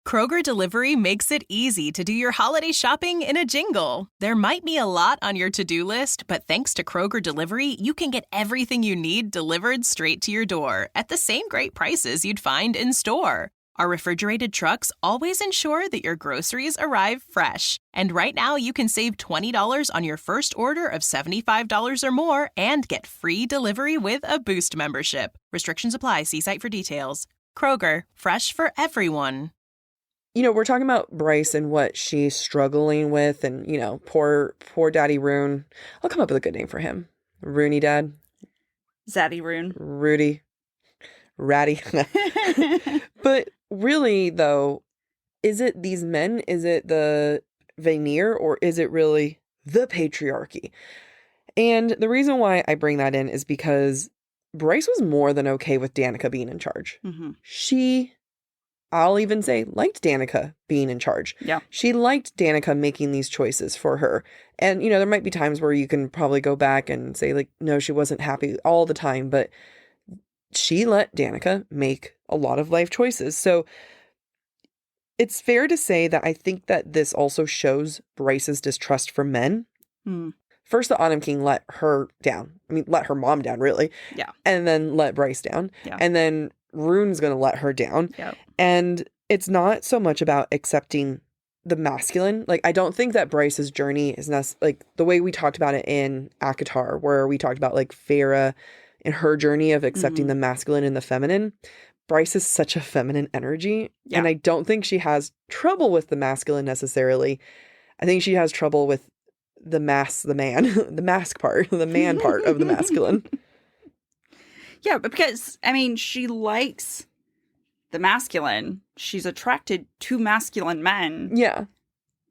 Kroger Delivery makes it easy to do your holiday shopping in a jingle. There might be a lot on your to-do list, but thanks to Kroger Delivery, you can get everything you need delivered straight to your door at the same great prices you'd find in store. Our refrigerated trucks always ensure that your groceries arrive fresh. And right now, you can save $20 on your first order of $75 or more and get free delivery with a Boost membership. Restrictions apply. See site for details. Kroger, fresh for everyone. We're talking about Bryce and what she's struggling with, and, poor Daddy Rune. I'll come up with a good name for him. Rooney Dad. Zaddy Rune. Rudy. Ratty. But really, though, is it these men? Is it the veneer, or is it really the patriarchy? And the reason why I bring that in is because Bryce was more than okay with Danika being in charge. Mm-hmm. I'll even say, liked Danika being in charge. Yeah. She liked Danika making these choices for her. And, there might be times where you can probably go back and say, no, she wasn't happy all the time, but she let Danika make a lot of life choices. So it's fair to say that I think that this also shows Bryce's distrust for men. Mm. First, the Autumn King let her down. Let her mom down, really. Yeah. And then let Bryce down. Yeah. And then Rune's going to let her down. Yep. And it's not so much about accepting the masculine. I don't think that Bryce's journey is the way we talked about it in ACOTAR, where we talked about Farrah and her journey of accepting the masculine and the feminine. Bryce is such a feminine energy. Yeah. And I don't think she has trouble with the masculine necessarily. I think she has trouble with the man, the mask part, the man part of the masculine. Yeah, but because, she likes the masculine. She's attracted to masculine men. Yeah.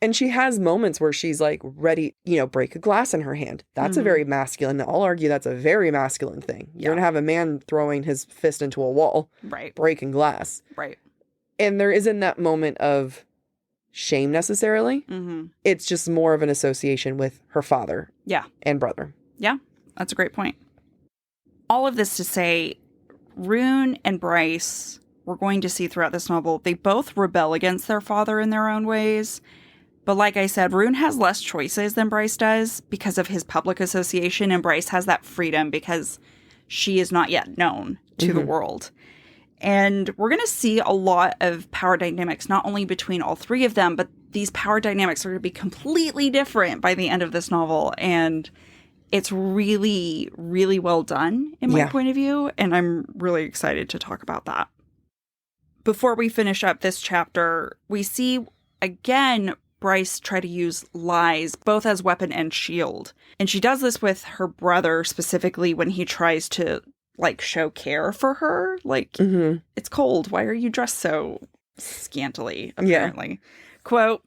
And she has moments where she's like ready, break a glass in her hand. That's a very masculine. I'll argue that's a very masculine thing. You're going to have a man throwing his fist into a wall, right, breaking glass. Right. And there isn't that moment of shame necessarily. It's just more of an association with her father and brother. Yeah, that's a great point. All of this to say, Rune and Bryce, we're going to see throughout this novel, they both rebel against their father in their own ways. But like I said, Rune has less choices than Bryce does because of his public association, and Bryce has that freedom because she is not yet known to the world. And we're going to see a lot of power dynamics, not only between all three of them, but these power dynamics are going to be completely different by the end of this novel. And it's really, really well done in my point of view. And I'm really excited to talk about that. Before we finish up this chapter, we see, again, Bryce try to use lies, both as weapon and shield. And she does this with her brother, specifically when he tries to, show care for her. It's cold. Why are you dressed so scantily, apparently? Quote,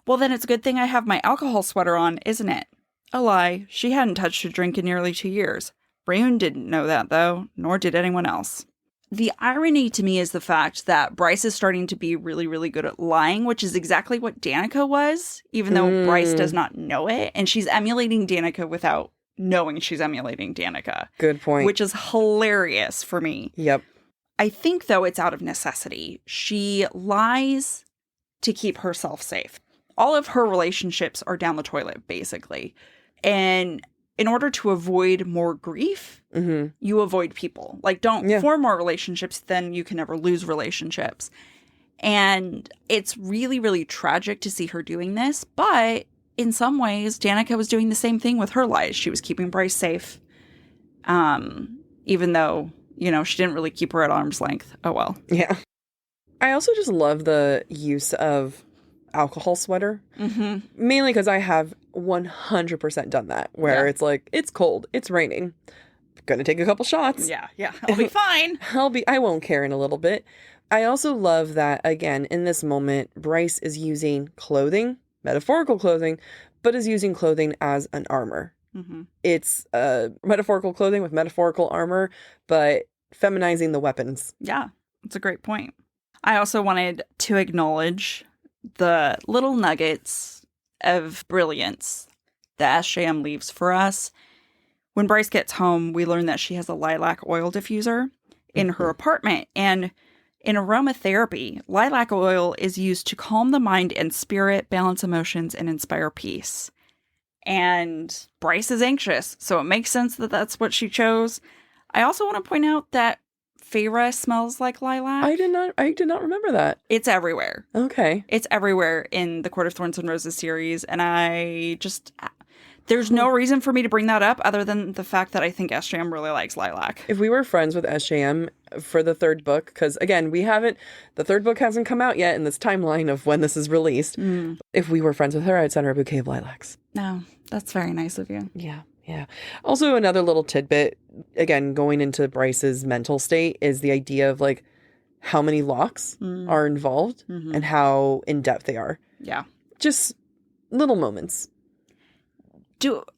well, then it's a good thing I have my alcohol sweater on, isn't it? A lie. She hadn't touched a drink in nearly 2 years. Rune didn't know that, though, nor did anyone else. The irony to me is the fact that Bryce is starting to be really, really good at lying, which is exactly what Danika was, even though Bryce does not know it. And she's emulating Danika without knowing she's emulating Danika. Good point. Which is hilarious for me. Yep. I think, though, it's out of necessity. She lies to keep herself safe. All of her relationships are down the toilet, basically. And in order to avoid more grief, you avoid people. Don't form more relationships, then you can never lose relationships. And it's really, really tragic to see her doing this. But in some ways, Danika was doing the same thing with her lies. She was keeping Bryce safe, even though, she didn't really keep her at arm's length. Oh, well. Yeah. I also just love the use of alcohol sweater. Mainly because I have 100% done that, where it's it's cold, it's raining, gonna take a couple shots. Yeah. I'll be fine. I won't care in a little bit. I also love that, again, in this moment, Bryce is using clothing, metaphorical clothing, but is using clothing as an armor. It's metaphorical clothing with metaphorical armor, but feminizing the weapons. Yeah, that's a great point. I also wanted to acknowledge the little nuggets of brilliance that SJM leaves for us. When Bryce gets home, we learn that she has a lilac oil diffuser in her apartment. And in aromatherapy, lilac oil is used to calm the mind and spirit, balance emotions, and inspire peace. And Bryce is anxious, so it makes sense that that's what she chose. I also want to point out that Feyre smells like lilac. I did not remember that. It's everywhere. Okay. It's everywhere in the Court of Thorns and Roses series, and there's no reason for me to bring that up other than the fact that I think SJM really likes lilac. If we were friends with SJM for the third book, because again, the third book hasn't come out yet in this timeline of when this is released. If we were friends with her, I'd send her a bouquet of lilacs. No, that's very nice of you. Yeah. Also, another little tidbit, again, going into Bryce's mental state, is the idea of how many locks are involved and how in depth they are. Yeah. Just little moments.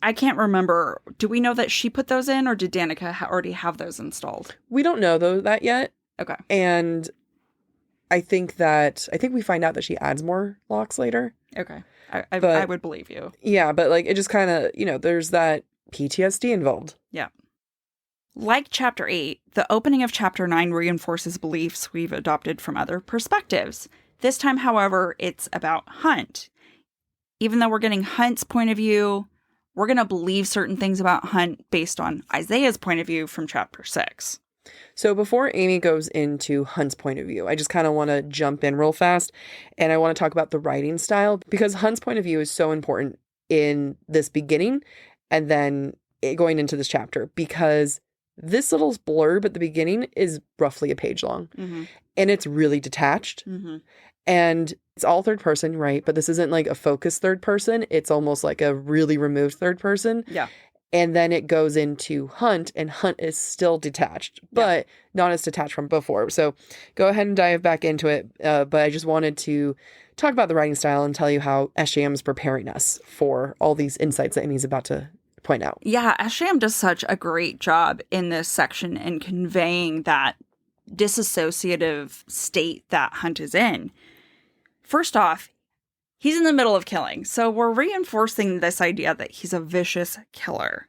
I can't remember. Do we know that she put those in, or did Danika already have those installed? We don't know that yet. Okay. And I think we find out that she adds more locks later. Okay. I would believe you. Yeah, but it just kind of, there's that PTSD involved. Yeah. Like Chapter 8, the opening of Chapter 9 reinforces beliefs we've adopted from other perspectives. This time, however, it's about Hunt. Even though we're getting Hunt's point of view, we're going to believe certain things about Hunt based on Isaiah's point of view from Chapter 6. So before Amy goes into Hunt's point of view, I just kind of want to jump in real fast, and I want to talk about the writing style, because Hunt's point of view is so important in this beginning and then going into this chapter, because this little blurb at the beginning is roughly a page long, and it's really detached, and it's all third person, right? But this isn't a focused third person. It's almost like a really removed third person. Yeah. And then it goes into Hunt, and Hunt is still detached, but not as detached from before. So go ahead and dive back into it. But I just wanted to talk about the writing style and tell you how SJM is preparing us for all these insights that Amy's about to point out. Yeah, SJM does such a great job in this section in conveying that disassociative state that Hunt is in. First off, he's in the middle of killing, so we're reinforcing this idea that he's a vicious killer.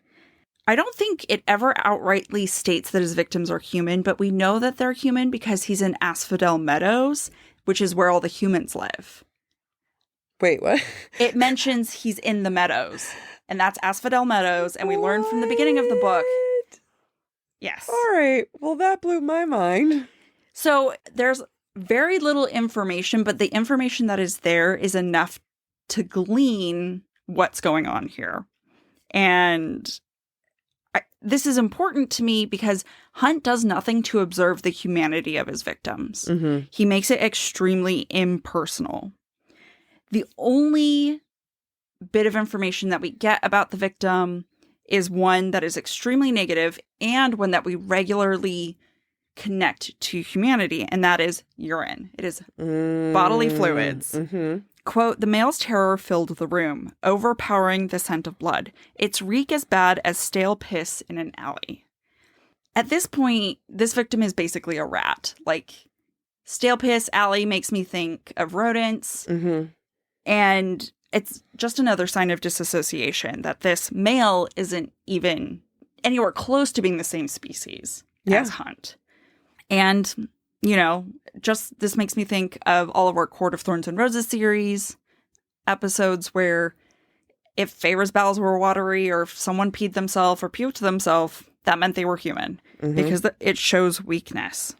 I don't think it ever outrightly states that his victims are human, but we know that they're human because he's in Asphodel Meadows, which is where all the humans live. Wait, what? It mentions he's in the meadows, and that's Asphodel Meadows, and we learned from the beginning of the book. Yes. All right. Well, that blew my mind. So there's very little information, but the information that is there is enough to glean what's going on here. And this is important to me because Hunt does nothing to observe the humanity of his victims. Mm-hmm. He makes it extremely impersonal. The only bit of information that we get about the victim is one that is extremely negative and one that we regularly connect to humanity, and that is urine. It is bodily fluids. Mm-hmm. Quote, the male's terror filled the room, overpowering the scent of blood. Its reek as bad as stale piss in an alley. At this point, this victim is basically a rat. Like, stale piss alley makes me think of rodents. Mm-hmm. And it's just another sign of disassociation that this male isn't even anywhere close to being the same species as Hunt. And, you know, just this makes me think of all of our Court of Thorns and Roses series episodes where if Feyre's bowels were watery or if someone peed themselves or puked themselves, that meant they were human because it shows weakness.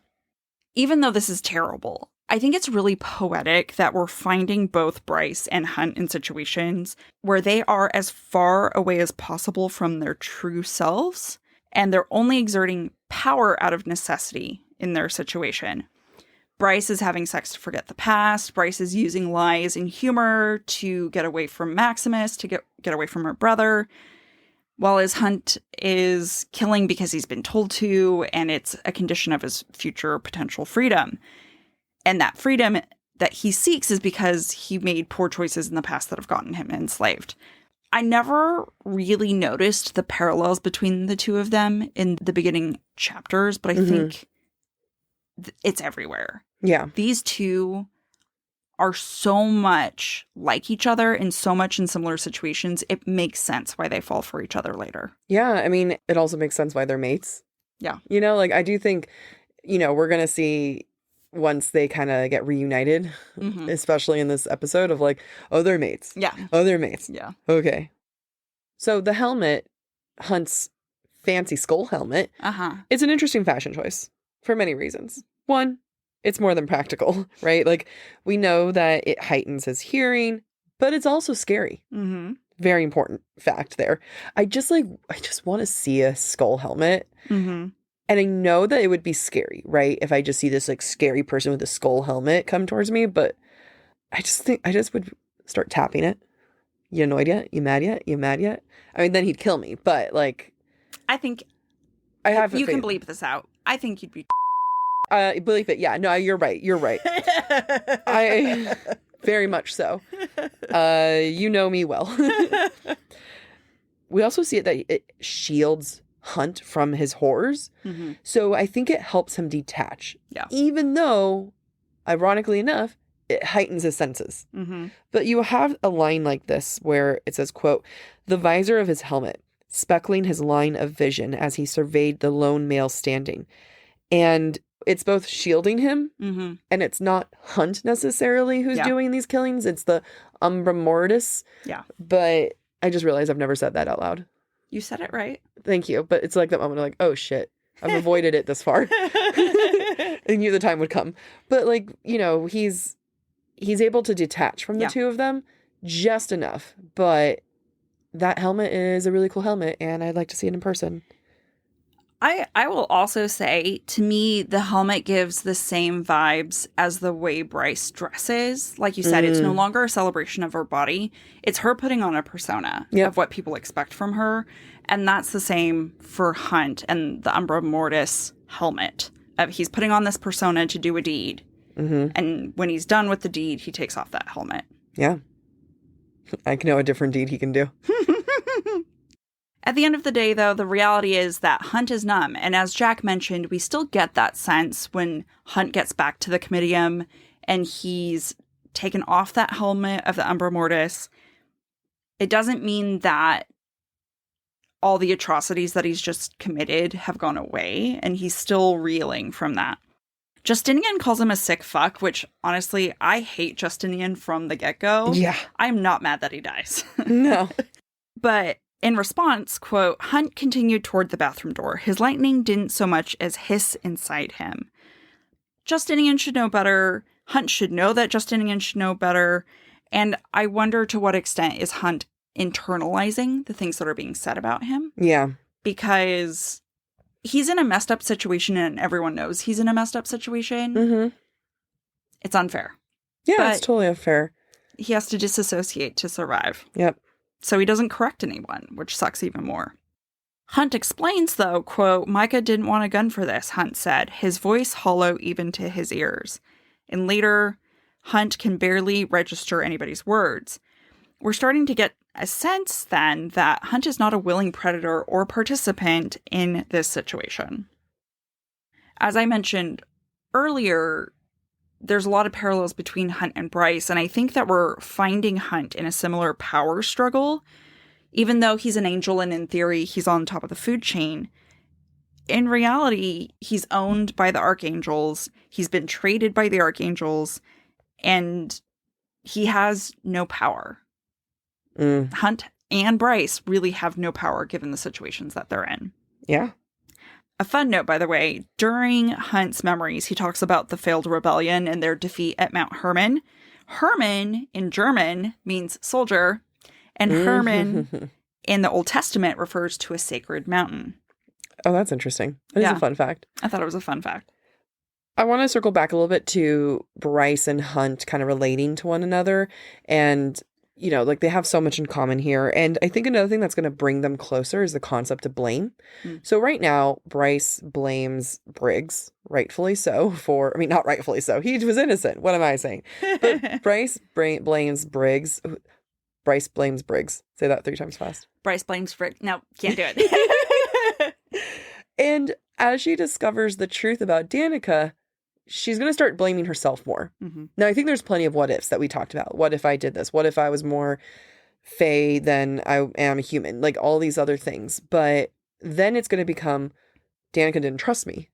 Even though this is terrible, I think it's really poetic that we're finding both Bryce and Hunt in situations where they are as far away as possible from their true selves, and they're only exerting power out of necessity in their situation. Bryce is having sex to forget the past. Bryce is using lies and humor to get away from Maximus, to get away from her brother, while his Hunt is killing because he's been told to, and it's a condition of his future potential freedom. And that freedom that he seeks is because he made poor choices in the past that have gotten him enslaved. I never really noticed the parallels between the two of them in the beginning chapters, but I think it's everywhere. Yeah. These two are so much like each other and so much in similar situations. It makes sense why they fall for each other later. Yeah. I mean, it also makes sense why they're mates. Yeah. You know, like I do think, you know, we're going to see once they kind of get reunited, especially in this episode of like, oh, they're mates. Yeah. Oh, they're mates. Yeah. Okay. So the helmet, Hunt's fancy skull helmet, it's an interesting fashion choice for many reasons. One, it's more than practical, right? Like we know that it heightens his hearing, but it's also scary. Mm-hmm. Very important fact there. I just want to see a skull helmet. Mm-hmm. And I know that it would be scary, right? If I just see this like scary person with a skull helmet come towards me, but I just would start tapping it. You annoyed yet? You mad yet? You mad yet? I mean, then he'd kill me, but like, I think I have you can bleep this out. I think you'd be bleep it. Yeah, no, you're right. You're right. I very much so. You know me well. We also see it that it shields Hunt from his horrors. Mm-hmm. So I think it helps him detach. Yeah. Even though, ironically enough, it heightens his senses. Mm-hmm. But you have a line like this where it says, quote, the visor of his helmet, speckling his line of vision as he surveyed the lone male standing. And it's both shielding him, and it's not Hunt necessarily who's doing these killings. It's the Umbra Mortis. Yeah. But I just realized I've never said that out loud. You said it right. Thank you. But it's like that moment of like, oh shit, I've avoided it this far. I knew the time would come. But like, you know, he's able to detach from the two of them just enough. But that helmet is a really cool helmet, and I'd like to see it in person. I will also say, to me, the helmet gives the same vibes as the way Bryce dresses. Like you said, it's no longer a celebration of her body. It's her putting on a persona of what people expect from her. And that's the same for Hunt and the Umbra Mortis helmet. He's putting on this persona to do a deed. Mm-hmm. And when he's done with the deed, he takes off that helmet. Yeah. I know a different deed he can do. At the end of the day, though, the reality is that Hunt is numb. And as Jack mentioned, we still get that sense when Hunt gets back to the Comitium and he's taken off that helmet of the Umbra Mortis. It doesn't mean that all the atrocities that he's just committed have gone away, and he's still reeling from that. Justinian calls him a sick fuck, which, honestly, I hate Justinian from the get-go. Yeah. I'm not mad that he dies. No. But in response, quote, Hunt continued toward the bathroom door. His lightning didn't so much as hiss inside him. Justinian should know better. Hunt should know that Justinian should know better. And I wonder to what extent is Hunt internalizing the things that are being said about him. Yeah. Because he's in a messed up situation and everyone knows he's in a messed up situation. Mm-hmm. It's unfair. Yeah, it's totally unfair. He has to disassociate to survive. Yep. So he doesn't correct anyone, which sucks even more. Hunt explains, though, quote, Micah didn't want a gun for this, Hunt said, his voice hollow even to his ears. And later, Hunt can barely register anybody's words. We're starting to get a sense, then, that Hunt is not a willing predator or participant in this situation. As I mentioned earlier, there's a lot of parallels between Hunt and Bryce, and I think that we're finding Hunt in a similar power struggle. Even though he's an angel and in theory he's on top of the food chain, in reality, he's owned by the archangels, he's been traded by the archangels, and he has no power. Hunt and Bryce really have no power given the situations that they're in. Yeah. A fun note, by the way, during Hunt's memories, he talks about the failed rebellion and their defeat at Mount Hermon. Hermon in German means soldier, and Hermon in the Old Testament refers to a sacred mountain. Oh, that's interesting. That is a fun fact. I thought it was a fun fact. I want to circle back a little bit to Bryce and Hunt kind of relating to one another. And, you know, like they have so much in common here. And I think another thing that's going to bring them closer is the concept of blame. So right now, Bryce blames Briggs, rightfully so, not rightfully so. He was innocent. What am I saying? But Bryce blames Briggs. Bryce blames Briggs. Say that 3 times fast. Bryce blames Briggs. No, can't do it. And as she discovers the truth about Danika, she's going to start blaming herself more. Mm-hmm. Now, I think there's plenty of what ifs that we talked about. What if I did this? What if I was more fae than I am a human? Like all these other things. But then it's going to become, Danika didn't trust me.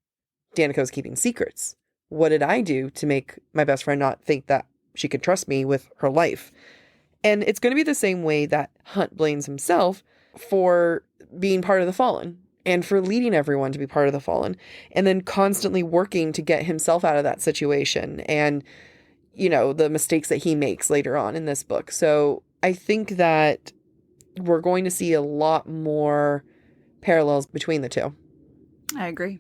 Danika was keeping secrets. What did I do to make my best friend not think that she could trust me with her life? And it's going to be the same way that Hunt blames himself for being part of the Fallen and for leading everyone to be part of the Fallen and then constantly working to get himself out of that situation and, you know, the mistakes that he makes later on in this book. So I think that we're going to see a lot more parallels between the two. I agree.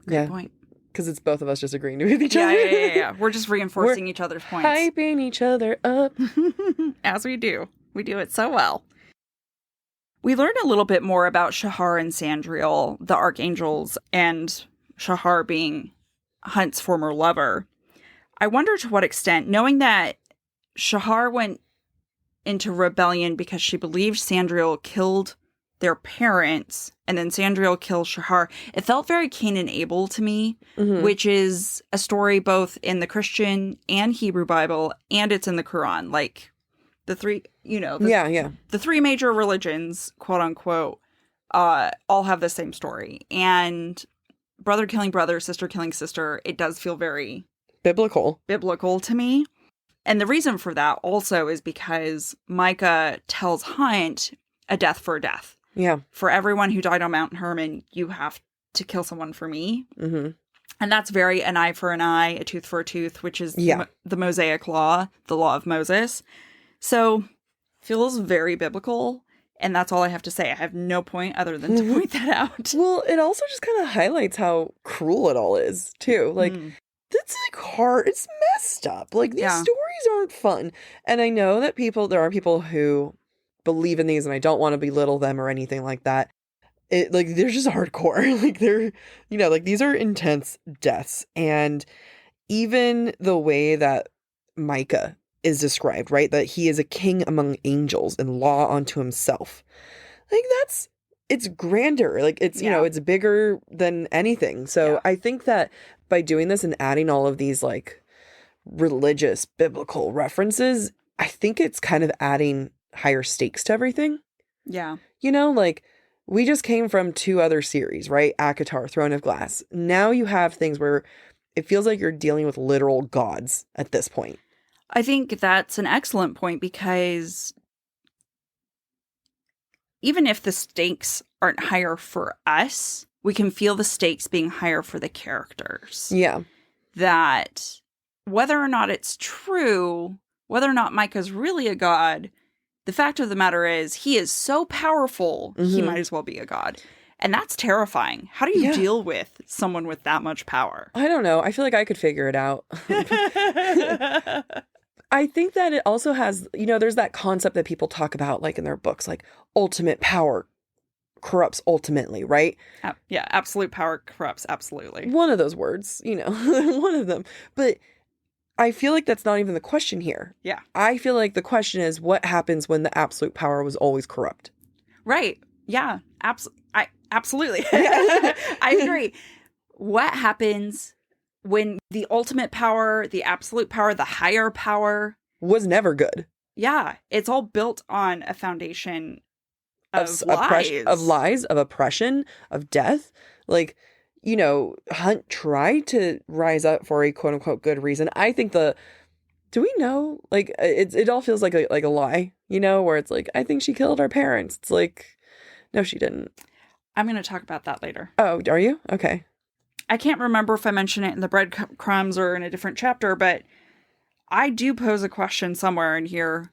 Great point. Because it's both of us just agreeing with each other. Yeah. We're just reinforcing each other's points. Hyping each other up. As we do. We do it so well. We learned a little bit more about Shahar and Sandriel, the archangels, and Shahar being Hunt's former lover. I wonder to what extent, knowing that Shahar went into rebellion because she believed Sandriel killed their parents, and then Sandriel kills Shahar. It felt very Cain and Abel to me, which is a story both in the Christian and Hebrew Bible, and it's in the Quran. Like, the three, the 3 major religions, quote unquote, all have the same story. And brother killing brother, sister killing sister, it does feel very biblical to me. And the reason for that also is because Micah tells Hunt a death for a death. Yeah. For everyone who died on Mount Hermon, you have to kill someone for me. Mm-hmm. And that's very an eye for an eye, a tooth for a tooth, which is the Mosaic law, the law of Moses. So feels very biblical. And that's all I have to say. I have no point other than to point that out. Well, it also just kind of highlights how cruel it all is, too. Like, that's like hard. It's messed up. Like, these stories aren't fun. And I know that there are people who believe in these and I don't want to belittle them or anything like that. They're just hardcore. Like they're, like these are intense deaths. And even the way that Micah is described, right? That he is a king among angels and law unto himself. Like it's grander. Like it's, it's bigger than anything. So I think that by doing this and adding all of these like religious biblical references, I think it's kind of adding higher stakes to everything. Yeah. Like we just came from 2 other series, right? ACOTAR, Throne of Glass. Now you have things where it feels like you're dealing with literal gods at this point. I think that's an excellent point because even if the stakes aren't higher for us, we can feel the stakes being higher for the characters. Yeah. That whether or not it's true, whether or not Micah's really a god, the fact of the matter is he is so powerful, he might as well be a god. And that's terrifying. How do you deal with someone with that much power? I don't know. I feel like I could figure it out. I think that it also has, there's that concept that people talk about like in their books, like ultimate power corrupts ultimately, right? Yeah, absolute power corrupts absolutely. One of those words, one of them. But I feel like that's not even the question here. Yeah. I feel like the question is what happens when the absolute power was always corrupt? Right. Yeah. Absolutely. I agree. What happens when the ultimate power, the absolute power, the higher power was never good? Yeah. It's all built on a foundation of lies. Of lies, of oppression, of death. Like, Hunt tried to rise up for a quote unquote good reason. I think do we know? Like, it all feels like a lie, where it's like, I think she killed our parents. It's like, no, she didn't. I'm going to talk about that later. Oh, are you? Okay. I can't remember if I mentioned it in the breadcrumbs or in a different chapter, but I do pose a question somewhere in here.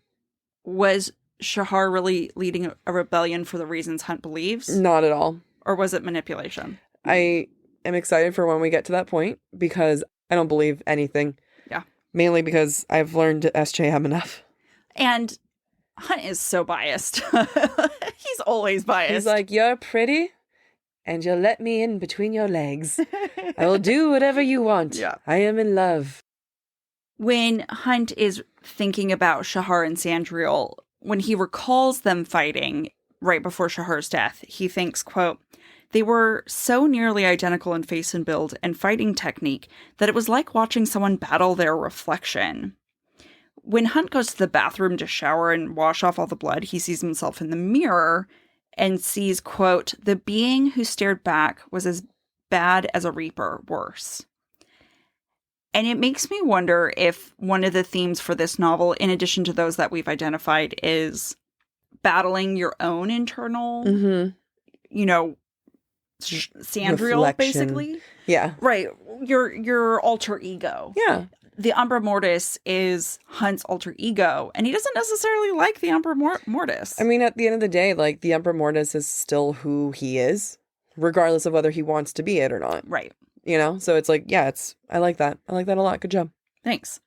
Was Shahar really leading a rebellion for the reasons Hunt believes? Not at all. Or was it manipulation? I am excited for when we get to that point because I don't believe anything. Yeah. Mainly because I've learned SJM enough. And Hunt is so biased. He's always biased. He's like, you're pretty and you'll let me in between your legs. I will do whatever you want. Yeah. I am in love. When Hunt is thinking about Shahar and Sandriel, when he recalls them fighting right before Shahar's death, he thinks, quote, they were so nearly identical in face and build and fighting technique that it was like watching someone battle their reflection. When Hunt goes to the bathroom to shower and wash off all the blood, he sees himself in the mirror and sees, quote, the being who stared back was as bad as a reaper, worse. And it makes me wonder if one of the themes for this novel, in addition to those that we've identified, is battling your own internal, Sandriel, reflection. Basically. Yeah. Right. Your alter ego. Yeah. The Umbra Mortis is Hunt's alter ego, and he doesn't necessarily like the Umbra Mortis. I mean, at the end of the day, like, the Umbra Mortis is still who he is, regardless of whether he wants to be it or not. Right. So it's like, yeah, I like that. I like that a lot. Good job. Thanks.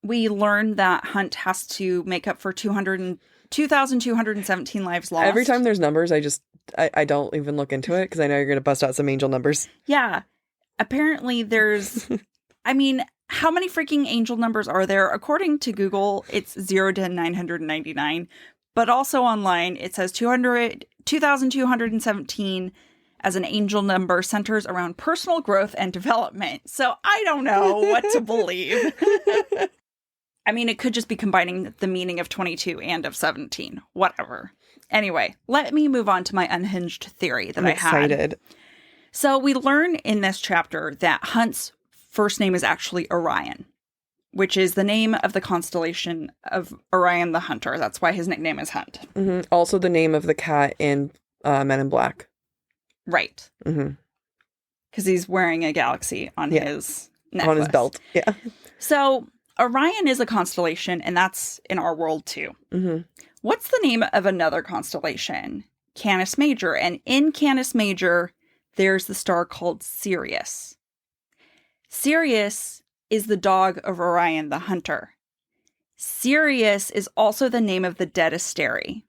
We learned that Hunt has to make up for 2,217 lives lost. Every time there's numbers, I don't even look into it because I know you're going to bust out some angel numbers. Yeah. Apparently there's, how many freaking angel numbers are there? According to Google, it's 0 to 999. But also online, it says 2,217 as an angel number centers around personal growth and development. So I don't know what to believe. It could just be combining the meaning of 22 and of 17. Whatever. Anyway, let me move on to my unhinged theory that I'm excited. had. So we learn in this chapter that Hunt's first name is actually Orion, which is the name of the constellation of Orion the Hunter. That's why his nickname is Hunt. Mm-hmm. Also the name of the cat in Men in Black. Right. Mm-hmm. Because he's wearing a galaxy on his necklace. On his belt. Yeah. So Orion is a constellation, and that's in our world too. Mm-hmm. What's the name of another constellation? Canis Major. And in Canis Major, there's the star called Sirius. Sirius is the dog of Orion the Hunter. Sirius is also the name of the dead Asteri,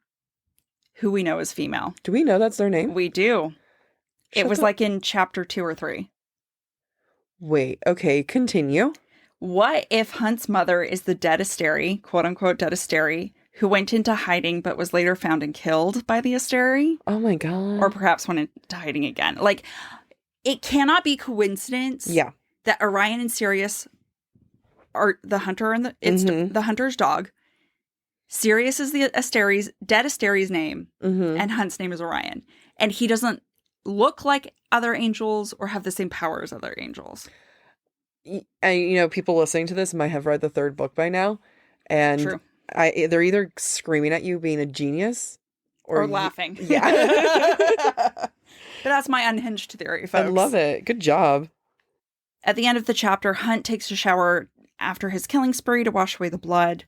who we know is female. Do we know that's their name? We do. It was like in chapter 2 or 3. Wait, okay, continue. What if Hunt's mother is the dead Asteri, quote unquote dead Asteri, who went into hiding but was later found and killed by the Asteri? Oh my God. Or perhaps went into hiding again. Like, it cannot be coincidence that Orion and Sirius are the hunter and it's the hunter's dog. Sirius is the dead Asteri's name, and Hunt's name is Orion. And he doesn't look like other angels or have the same power as other angels. And, people listening to this might have read the third book by now. And True. They're either screaming at you being a genius or laughing. Yeah. But that's my unhinged theory, folks. I love it. Good job. At the end of the chapter, Hunt takes a shower after his killing spree to wash away the blood.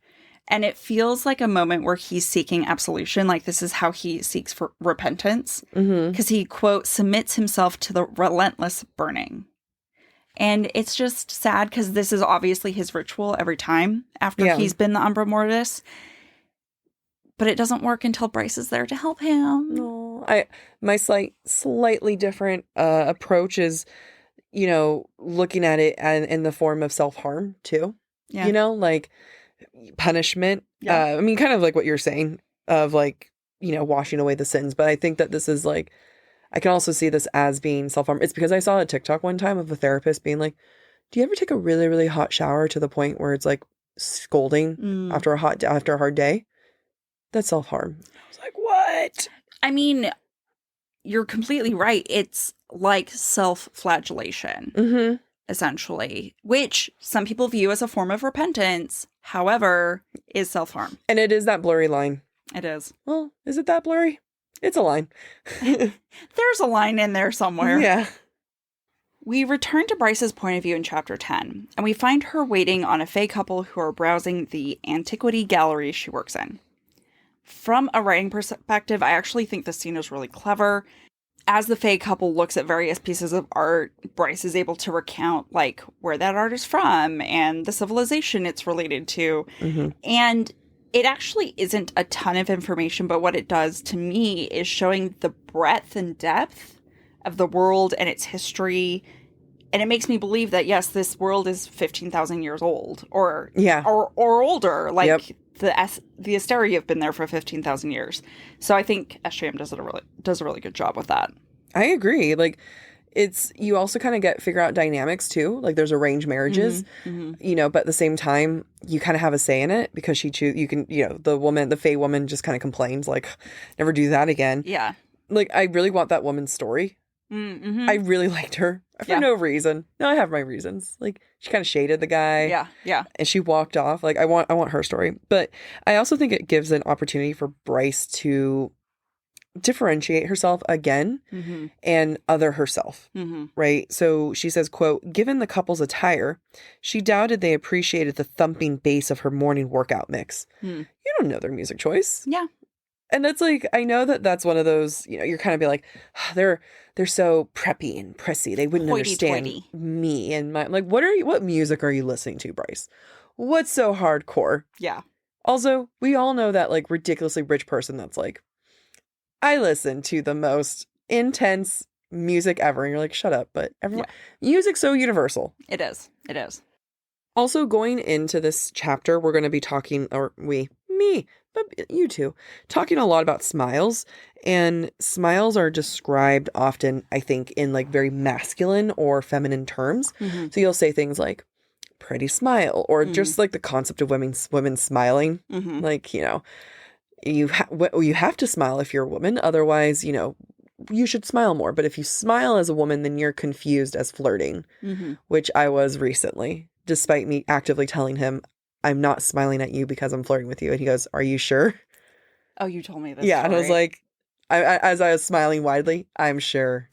And it feels like a moment where he's seeking absolution. Like, this is how he seeks for repentance. Because he, quote, submits himself to the relentless burning. And it's just sad because this is obviously his ritual every time after he's been the Umbra Mortis. But it doesn't work until Bryce is there to help him. No, my slightly different approach is, looking at it in the form of self-harm too. Yeah. Like punishment. Yeah. I mean, kind of like what you're saying of like, washing away the sins. But I think that this is like, I can also see this as being self-harm. It's because I saw a TikTok one time of a therapist being like, do you ever take a really, really hot shower to the point where it's like scolding after a hard day? That's self-harm. I was like, what? I mean, you're completely right. It's like self-flagellation, essentially, which some people view as a form of repentance, however, is self-harm. And it is that blurry line. It is. Well, is it that blurry? It's a line. There's a line in there somewhere. Yeah. We return to Bryce's point of view in Chapter 10, and we find her waiting on a fae couple who are browsing the antiquity gallery she works in. From a writing perspective, I actually think this scene is really clever. As the fae couple looks at various pieces of art, Bryce is able to recount, like, where that art is from and the civilization it's related to. And it actually isn't a ton of information, but what it does to me is showing the breadth and depth of the world and its history. And it makes me believe that, yes, this world is 15,000 years old or older. Like the Asteri have been there for 15,000 years. So I think SJM does a really good job with that. I agree. Like, you also kind of figure out dynamics too. Like, there's arranged marriages, but at the same time, you kind of have a say in it because the fae woman just kind of complains, like, never do that again. Yeah. Like, I really want that woman's story. I really liked her for no reason. No, I have my reasons. Like, she kind of shaded the guy. Yeah. And she walked off. Like, I want her story. But I also think it gives an opportunity for Bryce to differentiate herself again and other herself, right? So she says, quote, given the couple's attire, she doubted they appreciated the thumping bass of her morning workout mix. You don't know their music choice. Yeah. And that's like, I know that's one of those, you're kind of be like, oh, they're so preppy and prissy. They wouldn't understand me and my, like, what music are you listening to, Bryce? What's so hardcore? Yeah. Also, we all know that like ridiculously rich person that's like, I listen to the most intense music ever. And you're like, shut up. But everyone, music's so universal. It is. Also, going into this chapter, we're going to be talking, but you two, talking a lot about smiles. And smiles are described often, I think, in like very masculine or feminine terms. So you'll say things like pretty smile or just like the concept of women smiling. Like, you have to smile if you're a woman. Otherwise, you should smile more. But if you smile as a woman, then you're confused as flirting, which I was recently, despite me actively telling him, I'm not smiling at you because I'm flirting with you. And he goes, are you sure? Oh, you told me this. Yeah. Story. And I was like, as I was smiling widely, I'm sure.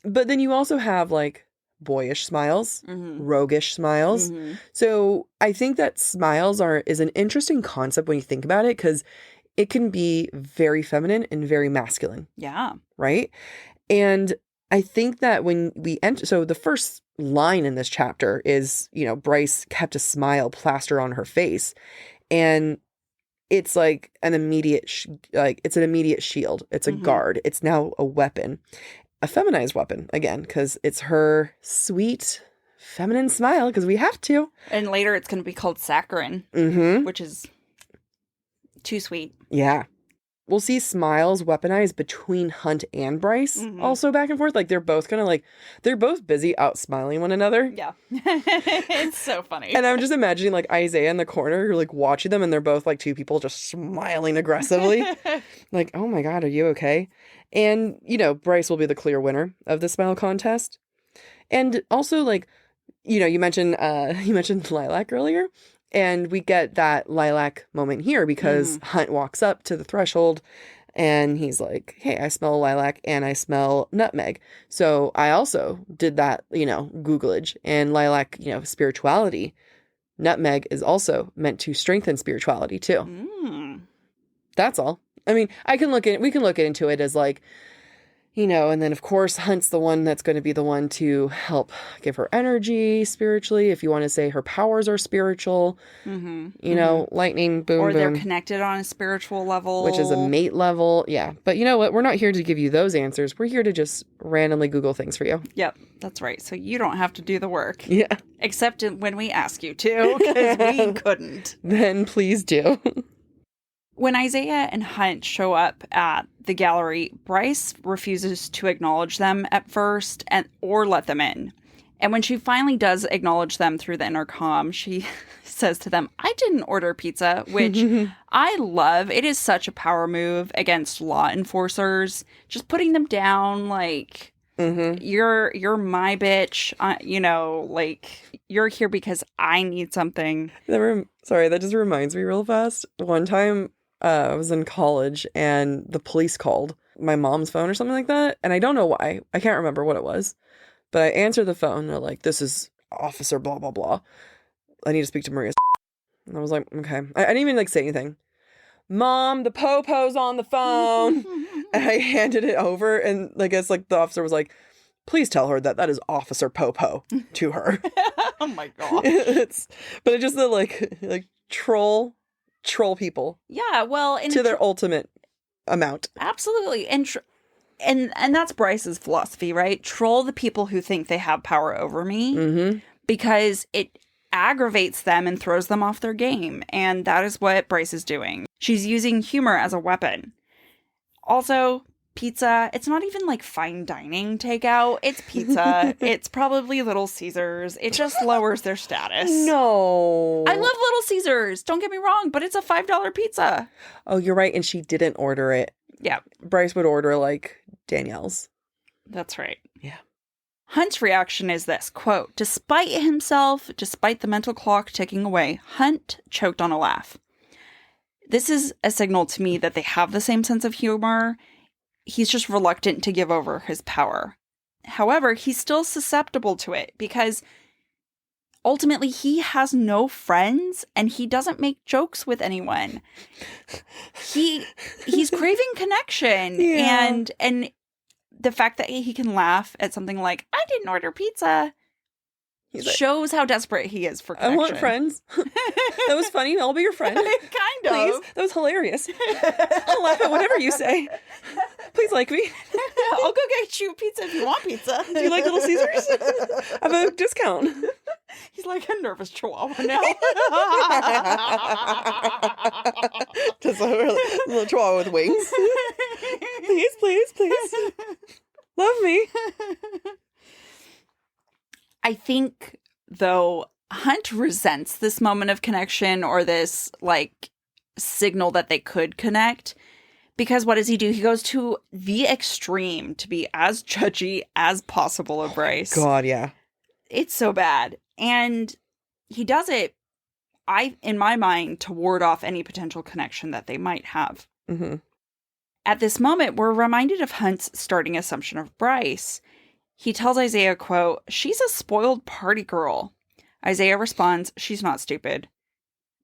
But then you also have like boyish smiles, roguish smiles. So I think that smiles is an interesting concept when you think about it, because it can be very feminine and very masculine. Yeah. Right? And I think that when we enter, so the first line in this chapter is, Bryce kept a smile plastered on her face. And it's like an immediate, it's an immediate shield. It's a guard. It's now a weapon. A feminized weapon, again, because it's her sweet feminine smile because we have to. And later it's going to be called saccharin, which is too sweet. Yeah. We'll see smiles weaponized between Hunt and Bryce also back and forth. Like they're both kind of like, they're both busy out smiling one another. Yeah. It's so funny. And I'm just imagining like Isaiah in the corner who like watching them and they're both like two people just smiling aggressively. Like, oh my God, are you okay? And, you know, Bryce will be the clear winner of the smile contest. And also like, you know, you mentioned Lilac earlier. And we get that Lilac moment here because Hunt walks up to the threshold and he's like, hey, I smell lilac and I smell nutmeg. So I also did that, you know, Googlage, and lilac, you know, spirituality. Nutmeg is also meant to strengthen spirituality too. That's all. I mean, we can look into it as like, you know, and then of course Hunt's the one that's going to be the one to help give her energy spiritually. If you want to say her powers are spiritual, you know, lightning, boom, or they're boom, connected on a spiritual level, which is a mate level. Yeah. But you know what? We're not here to give you those answers. We're here to just randomly Google things for you. Yep, that's right. So you don't have to do the work. Yeah. Except when we ask you to, because we couldn't. Then please do. When Isaiah and Hunt show up at the gallery, Bryce refuses to acknowledge them at first or let them in. And when she finally does acknowledge them through the intercom, she says to them, I didn't order pizza, which I love. It is such a power move against law enforcers. Just putting them down like, you're my bitch. You know, like, you're here because I need something. Sorry, that just reminds me real fast. One time, I was in college and the police called my mom's phone or something like that. And I don't know why. I can't remember what it was. But I answered the phone. They're like, this is officer blah, blah, blah. I need to speak to Maria. And I was like, okay. I didn't even like say anything. Mom, the po-po's on the phone. And I handed it over. And I guess like the officer was like, please tell her that is Officer Po-po to her. Oh my God. But it just the like troll people. Yeah, well, and to their ultimate amount. Absolutely. And that's Bryce's philosophy, right? Troll the people who think they have power over me because it aggravates them and throws them off their game. And that is what Bryce is doing. She's using humor as a weapon. Also, pizza, it's not even like fine dining takeout. It's pizza. It's probably Little Caesars. It just lowers their status. No. I love Little Caesars. Don't get me wrong, but it's a $5 pizza. Oh, you're right. And she didn't order it. Yeah. Bryce would order like Danielle's. That's right. Yeah. Hunt's reaction is this, quote, despite the mental clock ticking away, Hunt choked on a laugh. This is a signal to me that they have the same sense of humor. He's just reluctant to give over his power. However, he's still susceptible to it because ultimately he has no friends and he doesn't make jokes with anyone. He's craving connection. Yeah. And the fact that he can laugh at something like, I didn't order pizza, shows how desperate he is for connection. I want friends. That was funny. I'll be your friend. Kind of. Please. That was hilarious. I'll laugh at whatever you say. Please like me. I'll go get you pizza if you want pizza. Do you like Little Caesars? I have a discount. He's like a nervous chihuahua now. Just a little chihuahua with wings. Please, please, please. Love me. I think, though, Hunt resents this moment of connection or this, like, signal that they could connect. Because what does he do? He goes to the extreme to be as judgy as possible of Bryce. God, yeah. It's so bad. And he does it, in my mind, to ward off any potential connection that they might have. Mm-hmm. At this moment, we're reminded of Hunt's starting assumption of Bryce. He tells Isaiah, quote, she's a spoiled party girl. Isaiah responds, she's not stupid.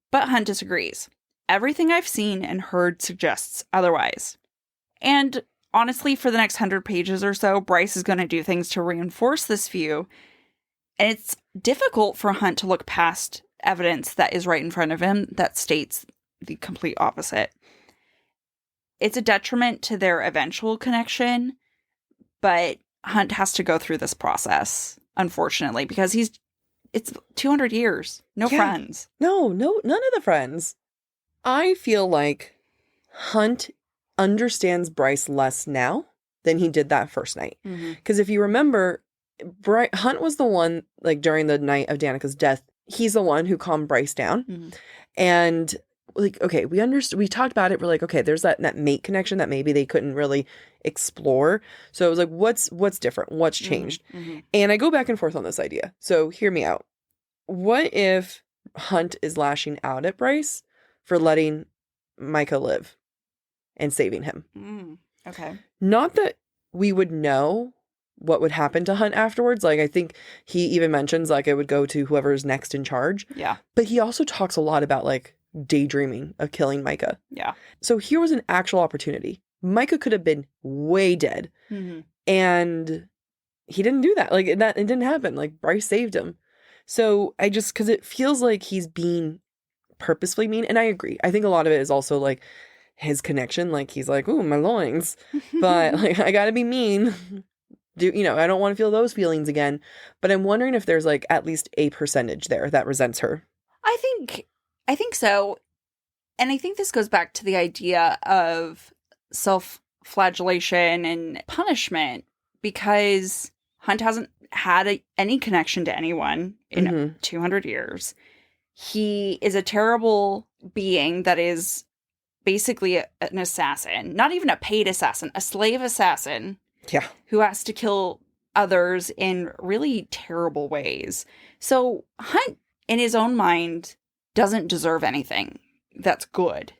But Hunt disagrees. Everything I've seen and heard suggests otherwise. And honestly, for the next 100 pages or so, Bryce is going to do things to reinforce this view. And it's difficult for Hunt to look past evidence that is right in front of him that states the complete opposite. It's a detriment to their eventual connection, but Hunt has to go through this process, unfortunately, because he's It's 200 years. No friends. No, none of the friends. I feel like Hunt understands Bryce less now than he did that first night. Because if you remember, Hunt was the one, like, during the night of Danica's death, he's the one who calmed Bryce down. And, like, okay, we talked about it. We're like, okay, there's that mate connection that maybe they couldn't really explore. So it was like, what's different? What's changed? And I go back and forth on this idea. So hear me out. What if Hunt is lashing out at Bryce for letting Micah live and saving him? Okay. Not that we would know what would happen to Hunt afterwards. Like, I think he even mentions, like, it would go to whoever's next in charge. Yeah. But he also talks a lot about, like, daydreaming of killing Micah. Yeah. So here was an actual opportunity. Micah could have been way dead. And he didn't do that. Like, it didn't happen. Like, Bryce saved him. So because it feels like he's being purposefully mean. And I agree. I think a lot of it is also, like, his connection. Like, he's like, ooh, my loins. But, like, I gotta be mean. I don't want to feel those feelings again. But I'm wondering if there's, like, at least a percentage there that resents her. I think so. And I think this goes back to the idea of self-flagellation and punishment, because Hunt hasn't had any connection to anyone in 200 years. He is a terrible being that is basically an assassin, not even a paid assassin, a slave assassin. Yeah. Who has to kill others in really terrible ways. So Hunt, in his own mind, doesn't deserve anything that's good.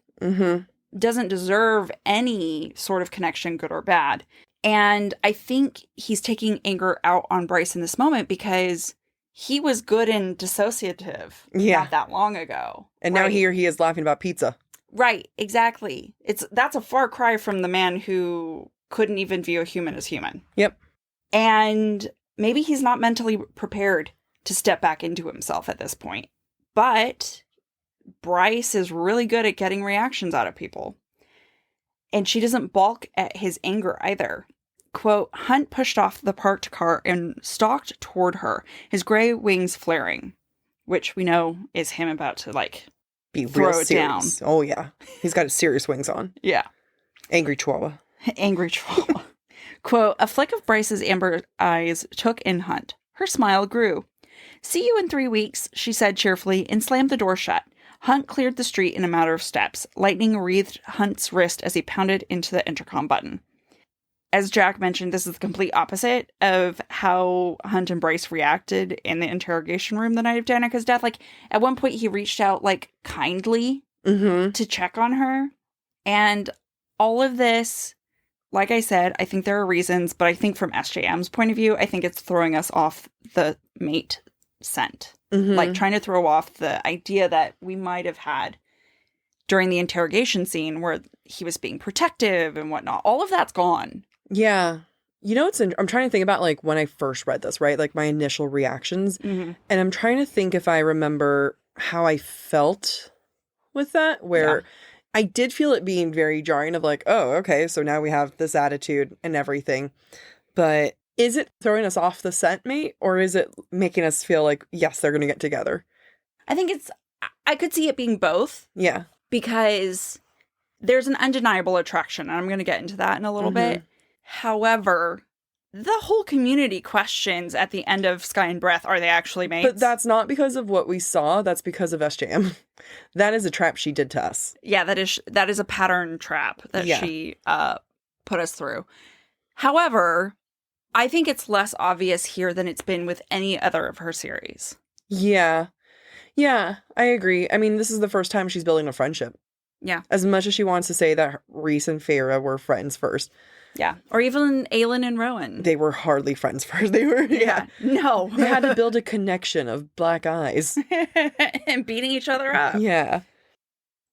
Doesn't deserve any sort of connection, good or bad. And I think he's taking anger out on Bryce in this moment because he was good and dissociative not that long ago. And now here he is laughing about pizza. Right, exactly. That's a far cry from the man who couldn't even view a human as human. Yep. And maybe he's not mentally prepared to step back into himself at this point. But Bryce is really good at getting reactions out of people. And she doesn't balk at his anger either. Quote, Hunt pushed off the parked car and stalked toward her, his gray wings flaring, which we know is him about to, like, be throw real it down. Oh, yeah. He's got his serious wings on. Yeah. Angry Chihuahua. Angry Chihuahua. Quote, a flick of Bryce's amber eyes took in Hunt. Her smile grew. See you in 3 weeks, she said cheerfully, and slammed the door shut. Hunt cleared the street in a matter of steps. Lightning wreathed Hunt's wrist as he pounded into the intercom button. As Jack mentioned, this is the complete opposite of how Hunt and Bryce reacted in the interrogation room the night of Danica's death. Like, at one point, he reached out, like, kindly to check on her. And all of this, like I said, I think there are reasons, but I think from SJM's point of view, I think it's throwing us off the mate scent. Like, trying to throw off the idea that we might have had during the interrogation scene where he was being protective and whatnot. All of that's gone. Yeah. You know, I'm trying to think about, like, when I first read this, right? Like, my initial reactions. And I'm trying to think if I remember how I felt with that, where I did feel it being very jarring of, like, oh, okay, so now we have this attitude and everything. But is it throwing us off the scent, mate? Or is it making us feel like, yes, they're going to get together? I think I could see it being both. Yeah. Because there's an undeniable attraction, and I'm going to get into that in a little bit. However, the whole community questions at the end of Sky and Breath, are they actually mates? But that's not because of what we saw. That's because of SJM. That is a trap she did to us. Yeah, that is a pattern trap that she put us through. However, I think it's less obvious here than it's been with any other of her series. Yeah. Yeah, I agree. I mean, this is the first time she's building a friendship. Yeah. As much as she wants to say that Reese and Farah were friends first. Yeah. Or even Aelin and Rowan. They were hardly friends first. They were, No. They had to build a connection of black eyes. And beating each other up. Yeah.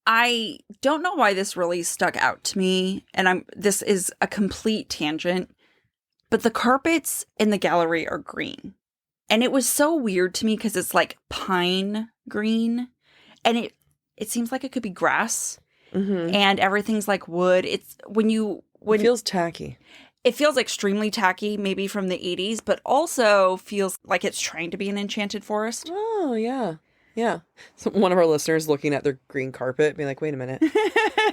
I don't know why this really stuck out to me. And this is a complete tangent. But the carpets in the gallery are green. And it was so weird to me because it's like pine green. And it seems like it could be grass. And everything's like wood. It's it feels tacky. It feels extremely tacky, maybe from the 80s, but also feels like it's trying to be an enchanted forest. Oh, yeah. Yeah. So one of our listeners looking at their green carpet being like, wait a minute.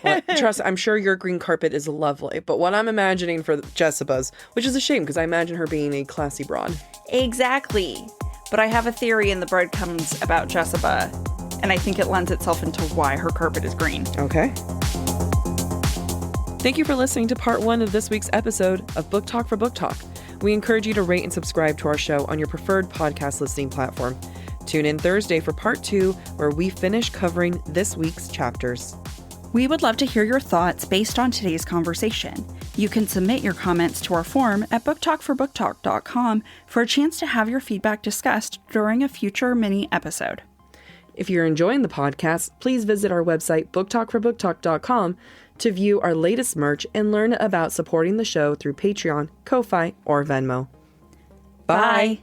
What? Trust, I'm sure your green carpet is lovely, but what I'm imagining for Jessica's, which is a shame because I imagine her being a classy broad. Exactly. But I have a theory in the breadcrumbs about Jessica, and I think it lends itself into why her carpet is green. Okay. Thank you for listening to part 1 of this week's episode of Book Talk for Book Talk. We encourage you to rate and subscribe to our show on your preferred podcast listening platform. Tune in Thursday for part 2, where we finish covering this week's chapters. We would love to hear your thoughts based on today's conversation. You can submit your comments to our form at booktalkforbooktalk.com for a chance to have your feedback discussed during a future mini episode. If you're enjoying the podcast, please visit our website, booktalkforbooktalk.com, to view our latest merch and learn about supporting the show through Patreon, Ko-Fi, or Venmo. Bye!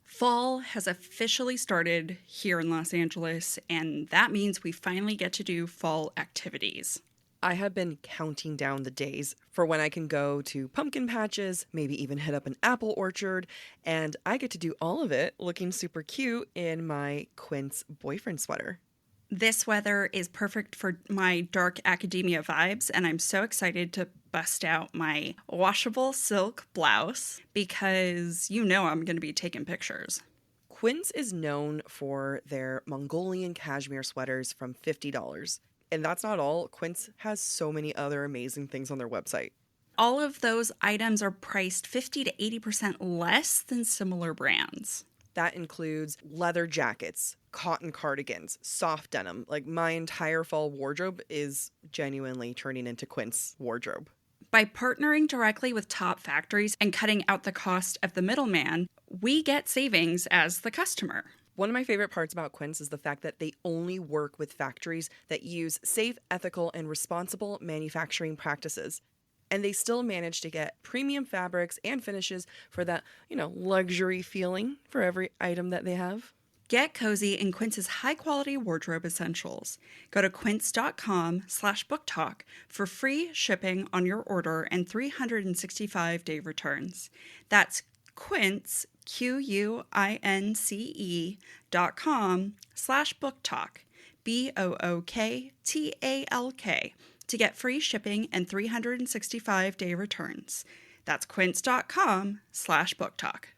Fall has officially started here in Los Angeles, and that means we finally get to do fall activities. I have been counting down the days for when I can go to pumpkin patches, maybe even hit up an apple orchard, and I get to do all of it looking super cute in my Quince boyfriend sweater. This weather is perfect for my dark academia vibes, and I'm so excited to bust out my washable silk blouse because you know I'm going to be taking pictures. Quince is known for their Mongolian cashmere sweaters from $50. And that's not all. Quince has so many other amazing things on their website. All of those items are priced 50 to 80% less than similar brands. That includes leather jackets, cotton cardigans, soft denim. Like, my entire fall wardrobe is genuinely turning into Quince wardrobe. By partnering directly with top factories and cutting out the cost of the middleman, we get savings as the customer. One of my favorite parts about Quince is the fact that they only work with factories that use safe, ethical, and responsible manufacturing practices. And they still manage to get premium fabrics and finishes for that, luxury feeling for every item that they have. Get cozy in Quince's high-quality wardrobe essentials. Go to quince.com/booktalk for free shipping on your order and 365-day returns. That's Quince, QUINCE.com/booktalk, BOOKTALK, to get free shipping and 365-day returns. That's quince.com/booktalk.